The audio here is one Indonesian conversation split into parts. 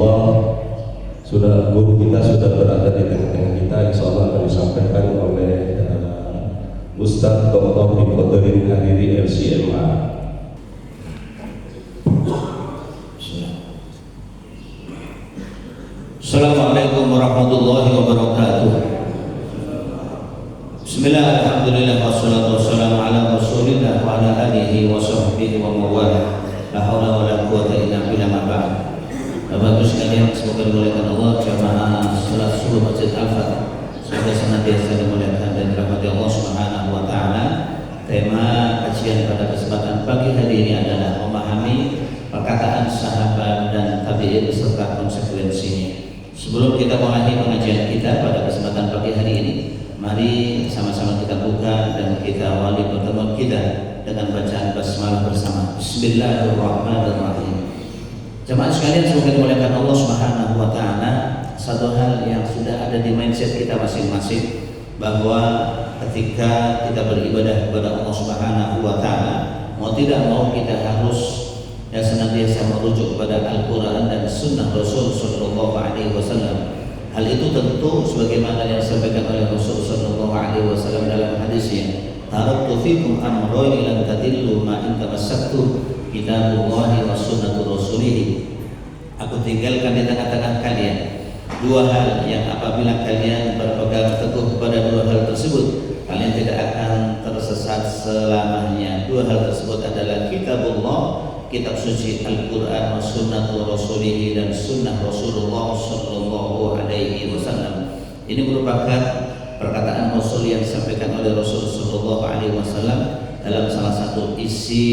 insyaallah guru kita sudah berada di tengah-tengah kita. Insyaallah akan disampaikan oleh Ustadz Dr. Bikodorin Hariri LCMA. Assalamualaikum warahmatullahi wabarakatuh. Bismillah, alhamdulillah, wassalatu wassalamu ala rasulillah wa ala alihi wa sahbihi wa mawalah. La haula wa la quwata illa billah, ma ba'd. Bapak-Ibu sekalian, semoga dimuliakan Allah jamaah salat subuh Masjid Al-Fatih. Semoga senantiasa dimuliakan dan dirahmati Allah Subhanahu wa taala. Tema kajian pada kesempatan pagi hari ini adalah memahami perkataan sahabat dan tabi'in beserta konsekuensinya. Sebelum kita mulai pengajian kita pada kesempatan pagi hari ini, mari sama-sama kita buka dan kita awali pertemuan kita dengan bacaan basmalah bersama. Bismillahirrahmanirrahim. Jemaah sekalian, semoga dimuliakan Allah Subhanahu wa taala. Satu hal yang sudah ada di mindset kita masing-masing, bahwa ketika kita beribadah kepada Allah Subhanahu wa taala, mau tidak mau kita harus senantiasa merujuk kepada Al-Quran dan Sunnah Rasul Sallallahu Alaihi Wasallam. Hal itu tentu sebagaimana yang disampaikan oleh Rasul Sallallahu Alaihi Wasallam dalam hadisnya, taraktu fikum amrayn lan tadillu ma in tamassaktum kitabullahi wa sunnatu rasulih. Aku tinggalkan di tengah-tengah kalian dua hal yang apabila kalian berpegang teguh kepada dua hal tersebut, kalian tidak akan tersesat selamanya. Dua hal tersebut adalah kitabullah, kitab suci Al-Quran, wa sunnatu rasulih, dan sunnah Rasulullah Sallallahu Alaihi Wasallam. Ini merupakan perkataan Rasul yang disampaikan oleh Rasul Sallallahu Alaihi Wasallam dalam salah satu isi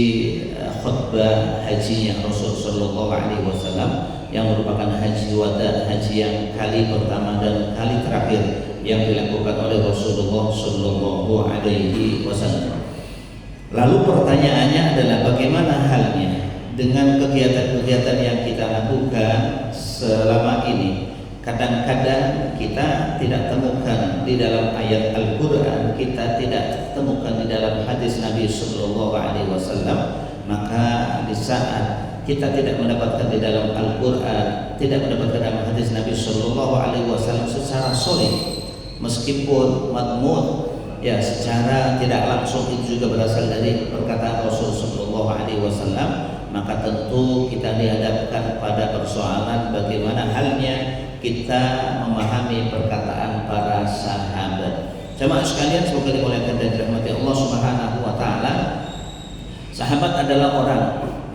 khutbah hajinya Rasul Sallallahu Alaihi Wasallam, yang merupakan haji wada, haji yang kali pertama dan kali terakhir yang dilakukan oleh Rasulullah Sallallahu Alaihi Wasallam. Lalu pertanyaannya adalah bagaimana halnya dengan kegiatan-kegiatan yang kita lakukan selama ini? Kadang-kadang kita tidak temukan di dalam ayat Al-Quran, kita tidak temukan di dalam hadis Nabi Sallallahu Alaihi Wasallam. Maka di saat kita tidak mendapatkan di dalam Al-Quran, tidak mendapatkan dalam hadis Nabi Sallallahu Alaihi Wasallam secara sholih, meskipun madmun, secara tidak langsung itu juga berasal dari perkataan Rasul Sallallahu Alaihi Wasallam, maka tentu kita dihadapkan pada persoalan bagaimana halnya kita memahami perkataan para sahabat. Jemaah sekalian, semoga dimuliakan dan dirahmati Allah Subhanahu wa taala. Sahabat adalah orang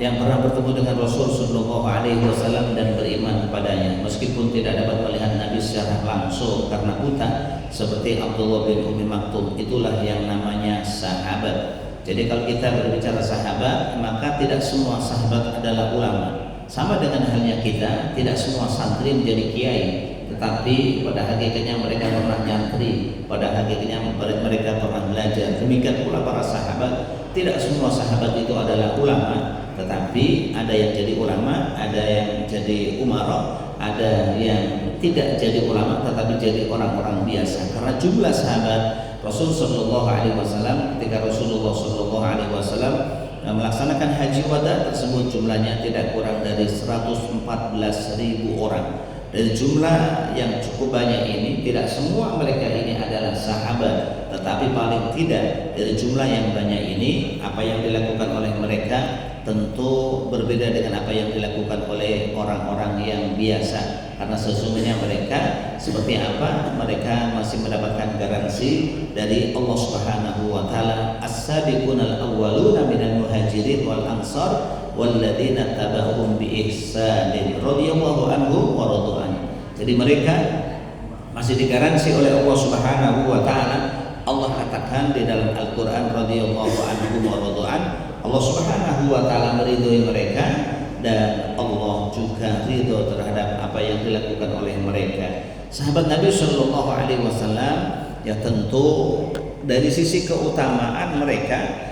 yang pernah bertemu dengan Rasul Sallallahu Alaihi Wasallam dan beriman kepadanya, meskipun tidak dapat melihat Nabi secara langsung karena buta, seperti Abdullah bin Ummi Maktum. Itulah yang namanya sahabat. Jadi kalau kita berbicara sahabat, maka tidak semua sahabat adalah ulama. Sama dengan halnya kita, tidak semua santri menjadi kiai, tetapi pada hakikatnya mereka pernah nyantri, pada hakikatnya mereka pernah belajar. Demikian pula para sahabat, tidak semua sahabat itu adalah ulama, tetapi ada yang jadi ulama, ada yang jadi umara, ada yang tidak jadi ulama tetapi jadi orang-orang biasa. Karena jumlah sahabat Rasul Sallallahu Alaihi Wasallam, ketika Rasulullah Sallallahu Alaihi Wasallam melaksanakan haji wada tersebut, jumlahnya tidak kurang dari 114.000 orang. Dari jumlah yang cukup banyak ini, tidak semua mereka ini adalah sahabat, tetapi paling tidak dari jumlah yang banyak ini, apa yang dilakukan oleh mereka tentu berbeda dengan apa yang dilakukan oleh orang-orang yang biasa. Karena sesungguhnya mereka seperti apa? Mereka masih mendapatkan garansi dari Allah Subhanahu wa taala, as-sabiqunal awwaluna minal muhajirin wal ansar walladzina tabauhum bi ihsanin radhiyallahu anhum wa radu an. Jadi mereka masih digaransi oleh Allah Subhanahu wa taala. Allah katakan di dalam Al-Qur'an, radhiyallahu anhum wa radu an. Allah Subhanahu wa taala meridhoi mereka dan Allah juga ridho terhadap apa yang dilakukan oleh mereka. Sahabat Nabi Sallallahu Alaihi Wasallam, ya tentu dari sisi keutamaan mereka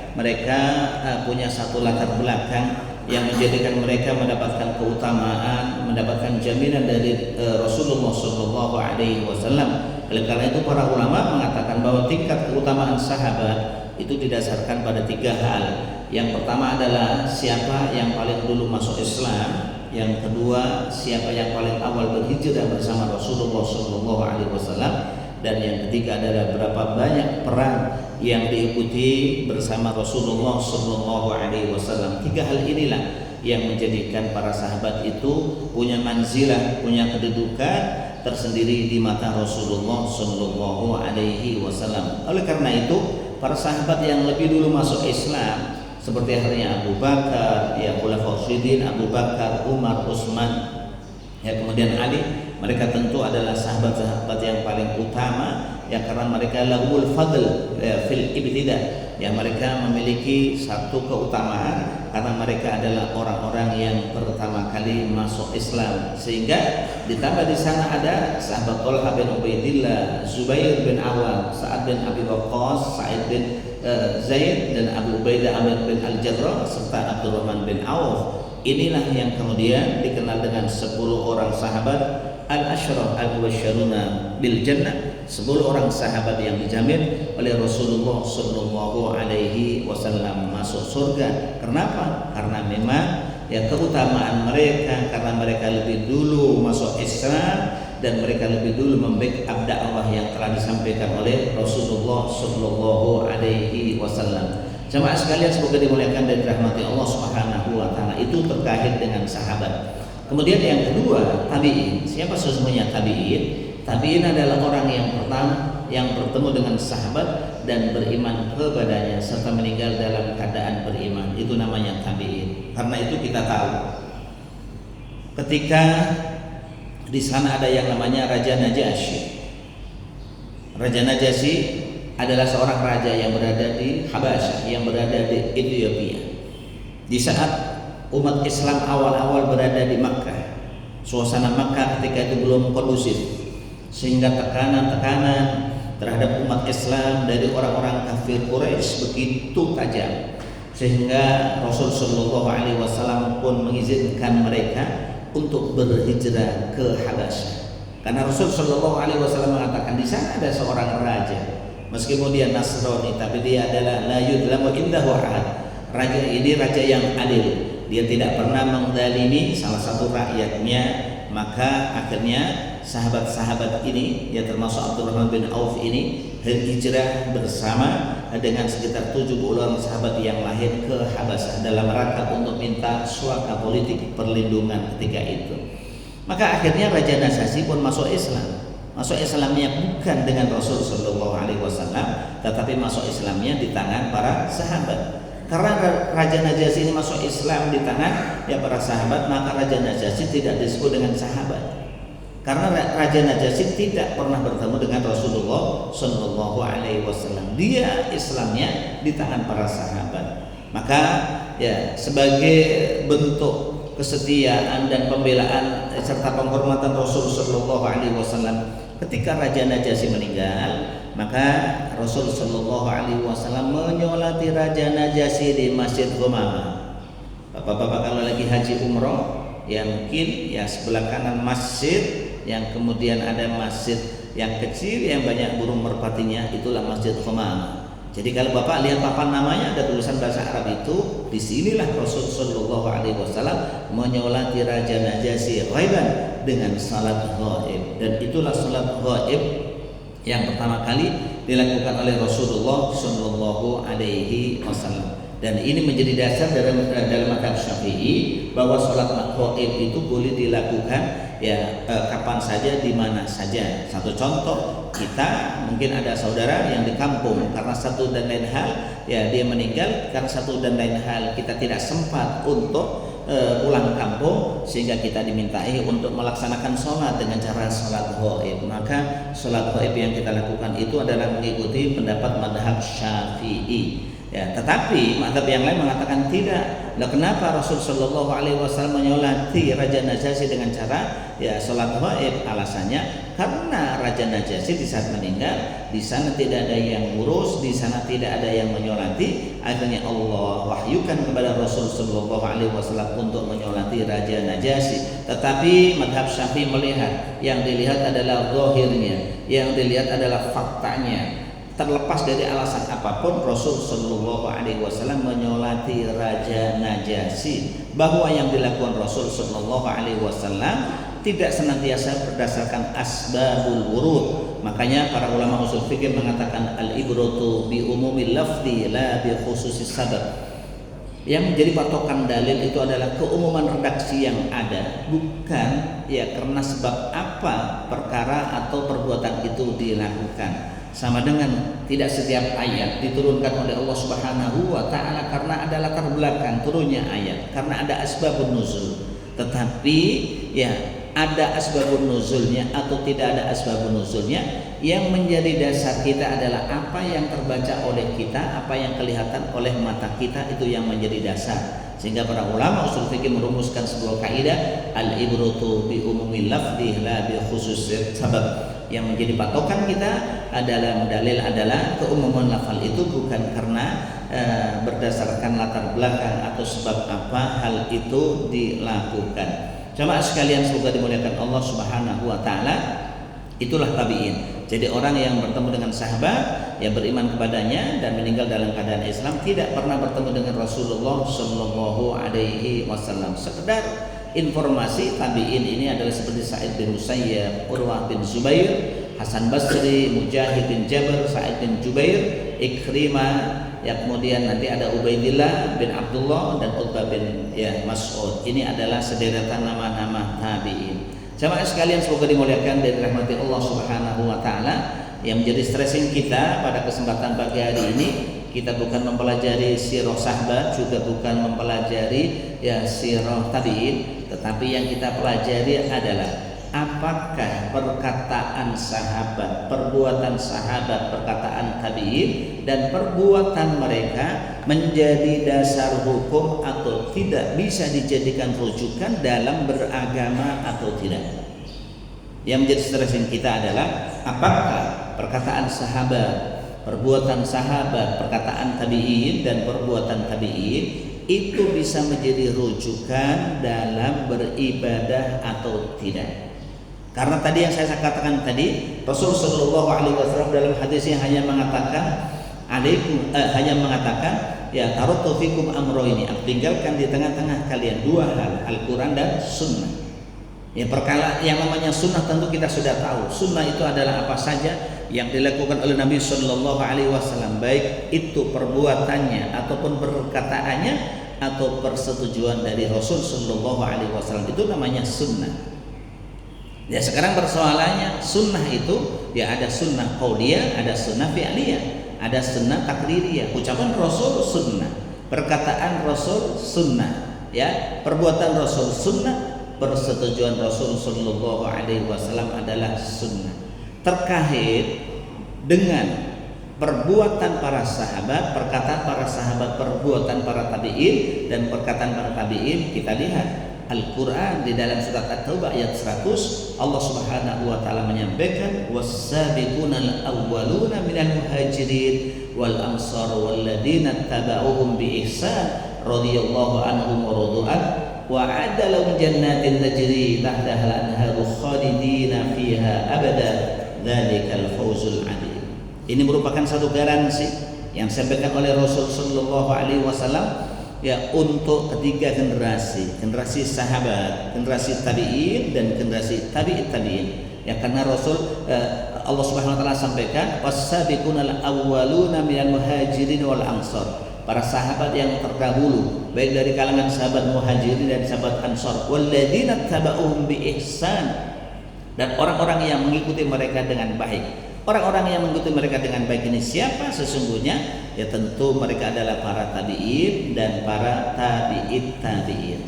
punya satu latar belakang yang menjadikan mereka mendapatkan keutamaan, mendapatkan jaminan dari Rasulullah Sallallahu Alaihi Wasallam. Oleh karena itu para ulama mengatakan bahwa tingkat keutamaan sahabat itu didasarkan pada tiga hal. Yang pertama adalah siapa yang paling dulu masuk Islam, Yang kedua, siapa yang paling awal berhijrah bersama Rasulullah Shallallahu Alaihi Wasallam. Dan yang ketiga adalah berapa banyak perang yang diikuti bersama Rasulullah Shallallahu Alaihi Wasallam. Tiga hal inilah yang menjadikan para sahabat itu punya manzilah, punya kedudukan tersendiri di mata Rasulullah Shallallahu Alaihi Wasallam. Oleh karena itu, para sahabat yang lebih dulu masuk Islam seperti halnya Abu Bakar, ya Khulafaur Rasyidin, Abu Bakar, Umar, Utsman, ya kemudian Ali, mereka tentu adalah sahabat-sahabat yang paling utama, ya karena mereka lahul fadl fil ibtida, ya mereka memiliki satu keutamaan karena mereka adalah orang-orang yang pertama kali masuk Islam, sehingga ditambah di sana ada sahabat Thalhah bin Ubaidillah, Zubair bin Awam, Sa'ad bin Abi Waqqas, Sa'id bin Zaid, dan Abu Ubaidah Amir bin Al-Jarrah, serta Abdurrahman bin Auf. Inilah yang kemudian dikenal dengan 10 orang sahabat al-asyrah al-mubasysyiruna bil jannah, 10 orang sahabat yang dijamin oleh Rasulullah Shallallahu Alaihi Wasallam masuk surga. Kenapa? Karena memang ya keutamaan mereka, karena mereka lebih dulu masuk Islam dan mereka lebih dulu membackup dakwah yang telah disampaikan oleh Rasulullah Shallallahu Alaihi Wasallam. Jemaah sekalian, semoga dimuliakan dan dirahmati Allah Subhanahu wa taala. Itu terkait dengan sahabat. Kemudian yang kedua, tabi'in. Siapa sesungguhnya tabi'in? Tabi'in adalah orang yang pertama yang bertemu dengan sahabat dan beriman kepadanya serta meninggal dalam keadaan beriman. Itu namanya tabi'in. Karena itu kita tahu ketika di sana ada yang namanya Raja Najasyi. Raja Najasyi adalah seorang raja yang berada di Habasyah, yang berada di Ethiopia. Di saat umat Islam awal-awal berada di Makkah, suasana Makkah ketika itu belum kondusif, sehingga tekanan-tekanan terhadap umat Islam dari orang-orang kafir Quraisy begitu tajam, sehingga Rasul Shallallahu Alaihi Wasallam pun mengizinkan mereka untuk berhijrah ke Habasyah. Karena Rasul Shallallahu Alaihi Wasallam mengatakan di sana ada seorang raja, meskipun dia Nasrani, tapi dia adalah la yudlamu indahu ahad. Raja ini raja yang adil, dia tidak pernah menzalimi salah satu rakyatnya. Maka akhirnya sahabat-sahabat ini, ya termasuk Abdurrahman bin Auf ini, hijrah bersama dengan sekitar 70 orang sahabat yang lain ke Habasyah dalam rangka untuk minta suaka politik perlindungan ketika itu. Maka akhirnya Raja Najasyi pun masuk Islam. Masuk Islamnya bukan dengan Rasul Shallallahu Alaihi Wasallam, tetapi masuk Islamnya di tangan para sahabat. Karena Raja Najasyi ini masuk Islam di tangan ya para sahabat, maka Raja Najasyi tidak disebut dengan sahabat. Karena Raja Najasyi tidak pernah bertemu dengan Rasulullah Shallallahu Alaihi Wasallam. Dia Islamnya di tangan para sahabat. Maka ya sebagai bentuk kesetiaan dan pembelaan serta penghormatan Rasul Shallallahu Alaihi Wasallam, ketika Raja Najasyi meninggal, maka Rasul Shallallahu Alaihi Wasallam menyolati Raja Najasyi di Masjid Qumamah. Bapak-bapak kalau lagi haji umroh, ya mungkin ya sebelah kanan masjid, yang kemudian ada masjid yang kecil yang banyak burung merpatinya, itulah Masjid Qumamah. Jadi kalau Bapak lihat papan namanya ada tulisan bahasa Arab itu, disinilah Rasul Shallallahu Alaihi Wasallam menyolati Raja Najasyi ghaiban dengan salat ghaib, dan itulah salat ghaib yang pertama kali dilakukan oleh Rasulullah Shallallahu Alaihi Wasallam. Dan ini menjadi dasar dalam mazhab Syafi'i bahwa salat ghaib itu boleh dilakukan ya kapan saja, di mana saja. Satu contoh, kita mungkin ada saudara yang di kampung, karena satu dan lain hal ya dia meninggal, karena satu dan lain hal kita tidak sempat untuk pulang kampung, sehingga kita dimintai untuk melaksanakan sholat dengan cara sholat ghaib. Maka sholat ghaib yang kita lakukan itu adalah mengikuti pendapat mazhab Syafi'i. Ya, tetapi mazhab yang lain mengatakan tidak. Nah, kenapa Rasul Shallallahu Alaihi Wasallam menyolati Raja Najasyi dengan cara ya sholat ghaib? Alasannya karena Raja Najasyi di saat meninggal, di sana tidak ada yang ngurus, di sana tidak ada yang menyolati. Akhirnya Allah wahyukan kepada Rasul Shallallahu Alaihi Wasallam untuk menyolati Raja Najasyi. Tetapi mazhab Syafi'i melihat, yang dilihat adalah zahirnya, yang dilihat adalah faktanya. terlepas dari alasan apapun Rasul Shallallahu Alaihi Wasallam menyolati Raja Najasyi, bahwa yang dilakukan Rasul Shallallahu Alaihi Wasallam tidak senantiasa berdasarkan asbabul wurud. Makanya para ulama usul fikih mengatakan al-ibratu bi umumil lafzi la bi khususis sabab. Yang menjadi patokan dalil itu adalah keumuman redaksi yang ada, bukan ya karena sebab apa perkara atau perbuatan itu dilakukan. Sama dengan tidak setiap ayat diturunkan oleh Allah Subhanahu wa taala karena ada latar belakang turunnya ayat, karena ada asbabun nuzul. Tetapi ya ada asbabun nuzulnya atau tidak ada asbabun nuzulnya, yang menjadi dasar kita adalah apa yang terbaca oleh kita, apa yang kelihatan oleh mata kita, itu yang menjadi dasar. Sehingga para ulama usul fikih merumuskan sebuah kaidah al-ibratu bi umumil lafzi la bi khususis sabab. Yang menjadi patokan kita adalah dalil adalah keumuman lafal itu bukan karena berdasarkan latar belakang atau sebab apa hal itu dilakukan. Jamaah sekalian semoga dimuliakan Allah Subhanahu wa taala, itulah tabi'in. Jadi orang yang bertemu dengan sahabat, yang beriman kepadanya dan meninggal dalam keadaan Islam, tidak pernah bertemu dengan Rasulullah Shallallahu Alaihi Wasallam. Sekedar informasi, tabi'in ini adalah seperti Sa'id bin Musayyab, Urwah bin Zubair, Hasan Basri, Mujahid bin Jabir, Sa'id bin Jubair, Ikrimah, ya kemudian nanti ada Ubaidillah bin Abdullah dan Utbah bin Mas'ud. Ini adalah sederetan nama-nama tabi'in. Jamaah sekalian semoga dimuliakan dan dirahmati Allah Subhanahu wa taala. Yang menjadi stressing kita pada kesempatan pagi hari ini, kita bukan mempelajari sirah sahabat, juga bukan mempelajari sirah tabi'in, tetapi yang kita pelajari adalah apakah perkataan sahabat, perbuatan sahabat, perkataan tabi'in dan perbuatan mereka menjadi dasar hukum atau tidak, bisa dijadikan rujukan dalam beragama atau tidak. Yang menjadi stressing kita adalah apakah perkataan sahabat, perbuatan sahabat, perkataan tabi'in dan perbuatan tabi'in itu bisa menjadi rujukan dalam beribadah atau tidak. Karena tadi yang saya katakan tadi, Rasul Shallallahu Alaihi Wasallam dalam hadisnya hanya mengatakan ya taraktu fikum amroini, aku tinggalkan di tengah-tengah kalian dua hal, Al-Quran dan Sunnah. Ya perkara yang namanya Sunnah tentu kita sudah tahu. Sunnah itu adalah apa saja yang dilakukan oleh Nabi Shallallahu Alaihi Wasallam, baik itu perbuatannya ataupun perkataannya atau persetujuan dari Rasul Shallallahu Alaihi Wasallam, itu namanya Sunnah. Ya sekarang persoalannya sunnah itu ya ada sunnah qauliyah, ada sunnah fi'liyah, ada sunnah takririyah. Ucapan Rasul sunnah, perkataan Rasul sunnah, ya perbuatan Rasul sunnah, persetujuan Rasul Shallallahu Alaihi Wasallam adalah sunnah. Terkait dengan perbuatan para sahabat, perkataan para sahabat, perbuatan para tabi'in dan perkataan para tabi'in, kita lihat Al-Quran di dalam surat At-Taubah ayat 100, Allah Subhanahu wa taala menyampaikan was-sabiqunal awwaluna minal muhajirin wal ansar walladzina tabauhum bi ihsan radhiyallahu anhum wa radu'an wa 'adda lahum jannatin tajri tahtaha al-anharu khalidina fiha abada dzalikal fawzul 'adzim. Ini merupakan satu garansi yang disampaikan oleh Rasul sallallahu alaihi wasallam ya untuk ketiga generasi sahabat, generasi tabi'in dan generasi tabi'in. Ya karena Rasul Allah Subhanahu wa taala sampaikan was-sabiqunal awwaluna minal muhajirin wal ansar. Para sahabat yang terdahulu baik dari kalangan sahabat muhajirin dan sahabat ansar, walladzina tabauhum bi ihsan, dan orang-orang yang mengikuti mereka dengan baik. Orang-orang yang mengikuti mereka dengan baik ini siapa? Sesungguhnya ya tentu mereka adalah para tabi'in dan para tabi'in.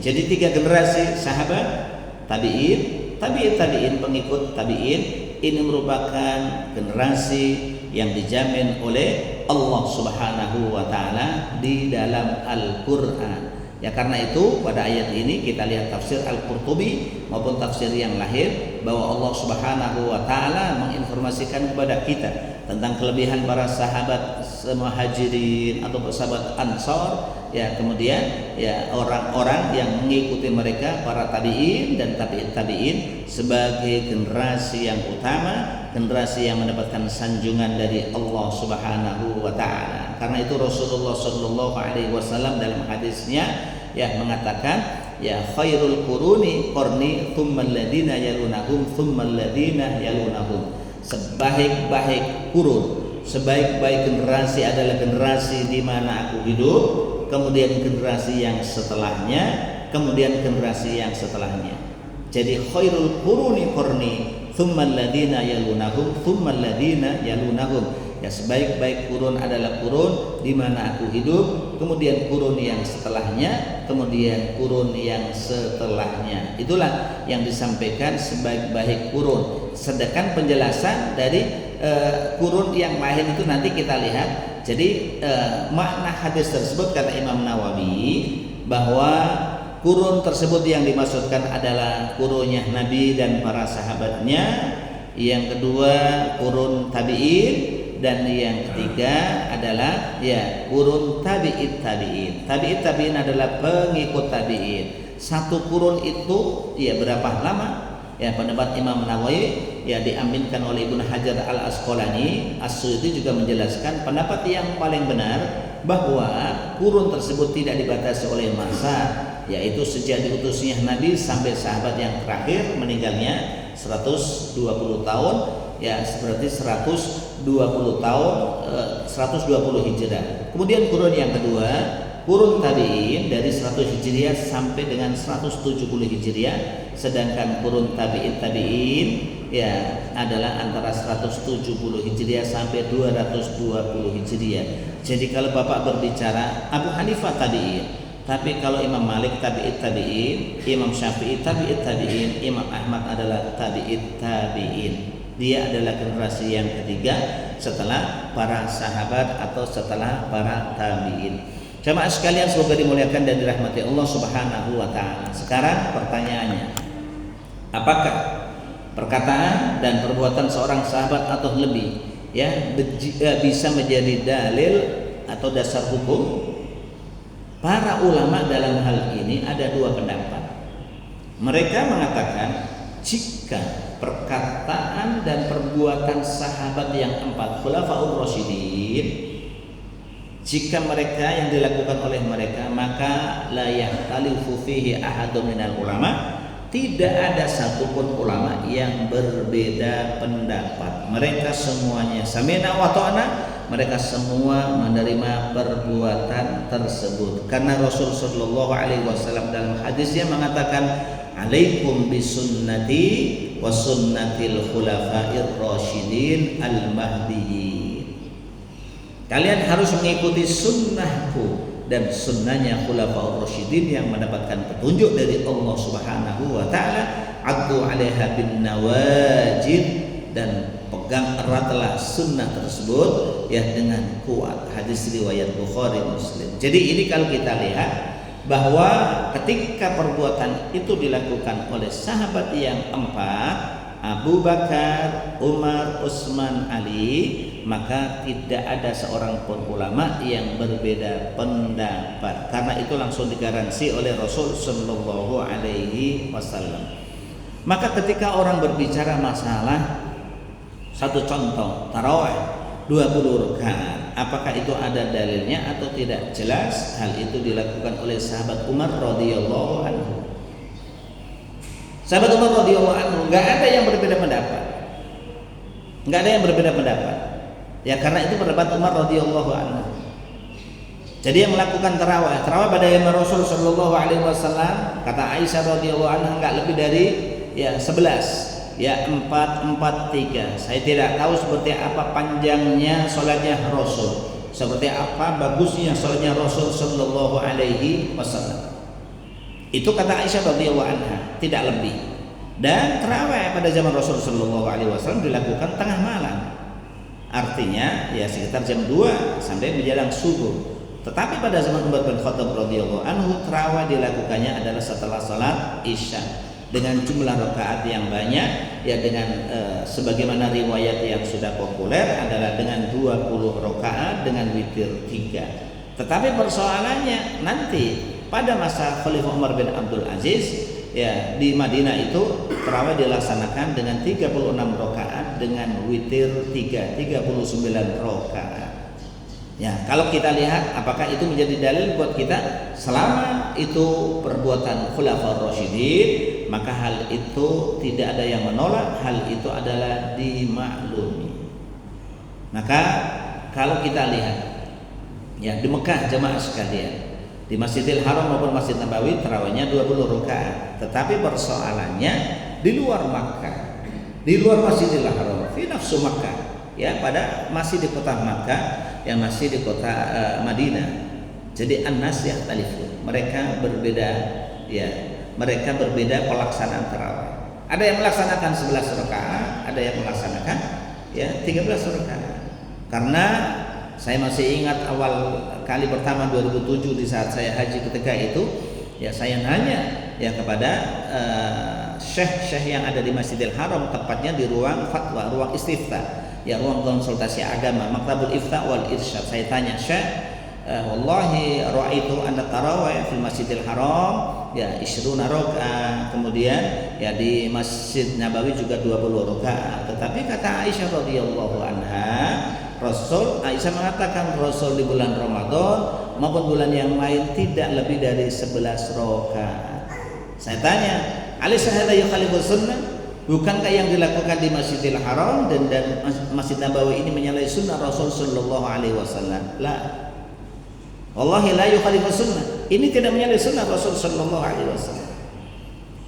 Jadi tiga generasi sahabat, tabi'in, pengikut tabi'in, ini merupakan generasi yang dijamin oleh Allah Subhanahu wa taala di dalam Al-Qur'an. Ya karena itu pada ayat ini kita lihat tafsir Al-Qurtubi maupun tafsir yang lahir bahwa Allah Subhanahu wa taala menginformasikan kepada kita tentang kelebihan para sahabat Muhajirin atau sahabat Ansar ya kemudian ya orang-orang yang mengikuti mereka, para tabi'in dan tabi'in sebagai generasi yang utama, generasi yang mendapatkan sanjungan dari Allah Subhanahu wa taala. Karena itu Rasulullah sallallahu alaihi wasallam dalam hadisnya ya mengatakan ya khairul quruni qarni tsummal ladina yalunahum tsummal ladina yalunahum. Sebaik-baik kurun, sebaik-baik generasi adalah generasi di mana aku hidup, kemudian generasi yang setelahnya, kemudian generasi yang setelahnya. Jadi khairul quruni qarni tsummal ladina yalunahum tsummal ladina yalunahum. Ya sebaik-baik kurun adalah kurun di mana aku hidup, kemudian kurun yang setelahnya, kemudian kurun yang setelahnya. Itulah yang disampaikan sebaik-baik kurun. Sedangkan penjelasan dari kurun yang lain itu nanti kita lihat. Jadi makna hadis tersebut kata Imam Nawawi bahwa kurun tersebut yang dimaksudkan adalah kurunnya Nabi dan para sahabatnya. Yang kedua kurun tabi'in, dan yang ketiga adalah ya kurun tabi'it tabi'in. Tabi'it tabi'in adalah pengikut tabi'in. Satu kurun itu ya berapa lama? Ya pendapat Imam Nawawi ya diambilkan oleh Ibnu Hajar Al-Asqalani. As-Suyuti juga menjelaskan pendapat yang paling benar bahwa kurun tersebut tidak dibatasi oleh masa, yaitu sejak diutusnya Nabi sampai sahabat yang terakhir meninggalnya 120 tahun, ya berarti 120 tahun 120 Hijrah. Kemudian kurun yang kedua, kurun tabi'in dari 100 Hijriah sampai dengan 170 Hijriah, sedangkan kurun tabi'in ya adalah antara 170 Hijriah sampai 220 Hijriah. Jadi kalau Bapak berbicara Abu Hanifah tabi'in, tapi kalau Imam Malik tabi'it tabi'in, Imam Syafi'i tabi'it tabi'in, Imam Ahmad adalah tabi'it tabi'in. Dia adalah generasi yang ketiga setelah para sahabat atau setelah para tabi'in. Jamaah sekalian semoga dimuliakan dan dirahmati Allah Subhanahu wa taala. Sekarang pertanyaannya, apakah perkataan dan perbuatan seorang sahabat atau lebih ya bisa menjadi dalil atau dasar hukum? Para ulama dalam hal ini ada dua pendapat. Mereka mengatakan jika perkataan dan perbuatan sahabat yang empat khulafaur rasyidin, jika mereka yang dilakukan oleh mereka, maka la yahtalifu fihi ahadun minal ulama, tidak ada satupun ulama yang berbeda pendapat. Mereka semuanya sami'na wa ta'na, mereka semua menerima perbuatan tersebut. Karena Rasul sallallahu alaihi wasallam dalam hadisnya mengatakan, "Alaikum bisunnati wa sunnatil khulafa'ir rasyidin al-mahdiyyin." Kalian harus mengikuti sunnahku dan sunnahnya khulafaur rasyidin yang mendapatkan petunjuk dari Allah Subhanahu wa taala. Addu 'alaiha bin nawajid, dan pegang eratlah sunnah tersebut ya dengan kuat. Hadis riwayat Bukhari Muslim. Jadi ini kalau kita lihat bahwa ketika perbuatan itu dilakukan oleh sahabat yang empat, Abu Bakar, Umar, Utsman, Ali, maka tidak ada seorang pun ulama yang berbeda pendapat. Karena itu langsung digaransi oleh Rasul sallallahu alaihi wasallam. Maka ketika orang berbicara masalah satu contoh tarawih 20 rakaat, apakah itu ada dalilnya atau tidak? Jelas hal itu dilakukan oleh sahabat Umar radhiyallahu anhu. Sahabat Umar radhiyallahu anhu enggak ada yang berbeda pendapat. Enggak ada yang berbeda pendapat. Ya karena itu pendapat Umar radhiyallahu anhu. Jadi yang melakukan tarawih pada zaman Rasul sallallahu alaihi wasallam, kata Aisyah radhiyallahu anha enggak lebih dari ya 11, ya 4-4-3. Saya tidak tahu seperti apa panjangnya salatnya Rasul, seperti apa bagusnya salatnya Rasul sallallahu alaihi wasallam. Itu kata Aisyah radhiyallahu anha, tidak lebih. Dan tarawih pada zaman Rasul sallallahu alaihi wasallam dilakukan tengah malam. Artinya ya sekitar jam 2 sampai menjelang subuh. Tetapi pada zaman Umar bin Khattab radhiyallahu anhu, tarawih dilakukannya adalah setelah salat Isya dengan jumlah rakaat yang banyak, ya dengan sebagaimana riwayat yang sudah populer adalah dengan 20 rakaat dengan witir 3. Tetapi persoalannya nanti pada masa Khalifah Umar bin Abdul Aziz, ya, di Madinah itu tarawih dilaksanakan dengan 36 rakaat dengan witir 39 rakaat. Ya, kalau kita lihat apakah itu menjadi dalil buat kita, selama itu perbuatan Khulafaur Rasyidin, maka hal itu tidak ada yang menolak, hal itu adalah dimaklumi. Maka kalau kita lihat, ya, di Mekah jemaah sekalian, di Masjidil Haram maupun Masjid Nabawi tarawihnya 20 rakaat. Tetapi persoalannya di luar Makkah, di luar Masjidil Haram, fi nafsu Makkah, ya, masih di kota Makkah, yang masih di kota Madinah. Jadi an-nas yakhtalifun, mereka berbeda, ya, mereka berbeda pelaksanaan tarawih. Ada yang melaksanakan 11 rakaat, ada yang melaksanakan, ya, 13 rakaat. Karena saya masih ingat awal kali pertama 2007 di saat saya haji ketika itu, ya, saya nanya, ya, kepada syekh-syekh yang ada di Masjidil Haram, tepatnya di ruang fatwa, ruang istifta, ya, ruang konsultasi agama, Maktabul Ifta wal Irsyad. Saya tanya, Syekh, wallahi ra'aitu anna tarawih fil Masjidil Haram, ya, 20 rakaat, kemudian, ya, di Masjid Nabawi juga 20 rakaat. Tetapi kata Aisyah radhiyallahu anha, Aisyah mengatakan Rasul di bulan Ramadan maupun bulan yang lain tidak lebih dari 11 rakaat. Saya tanya, alaysa hadza yukhalifu sunnah? Bukankah yang dilakukan di Masjidil Haram dan Masjid Nabawi ini menyalahi sunnah Rasul sallallahu alaihi wasallam? La. Wallahi la yukhalifu sunnah. Ini tidak menyalahi sunnah Rasul sallallahu alaihi wasallam.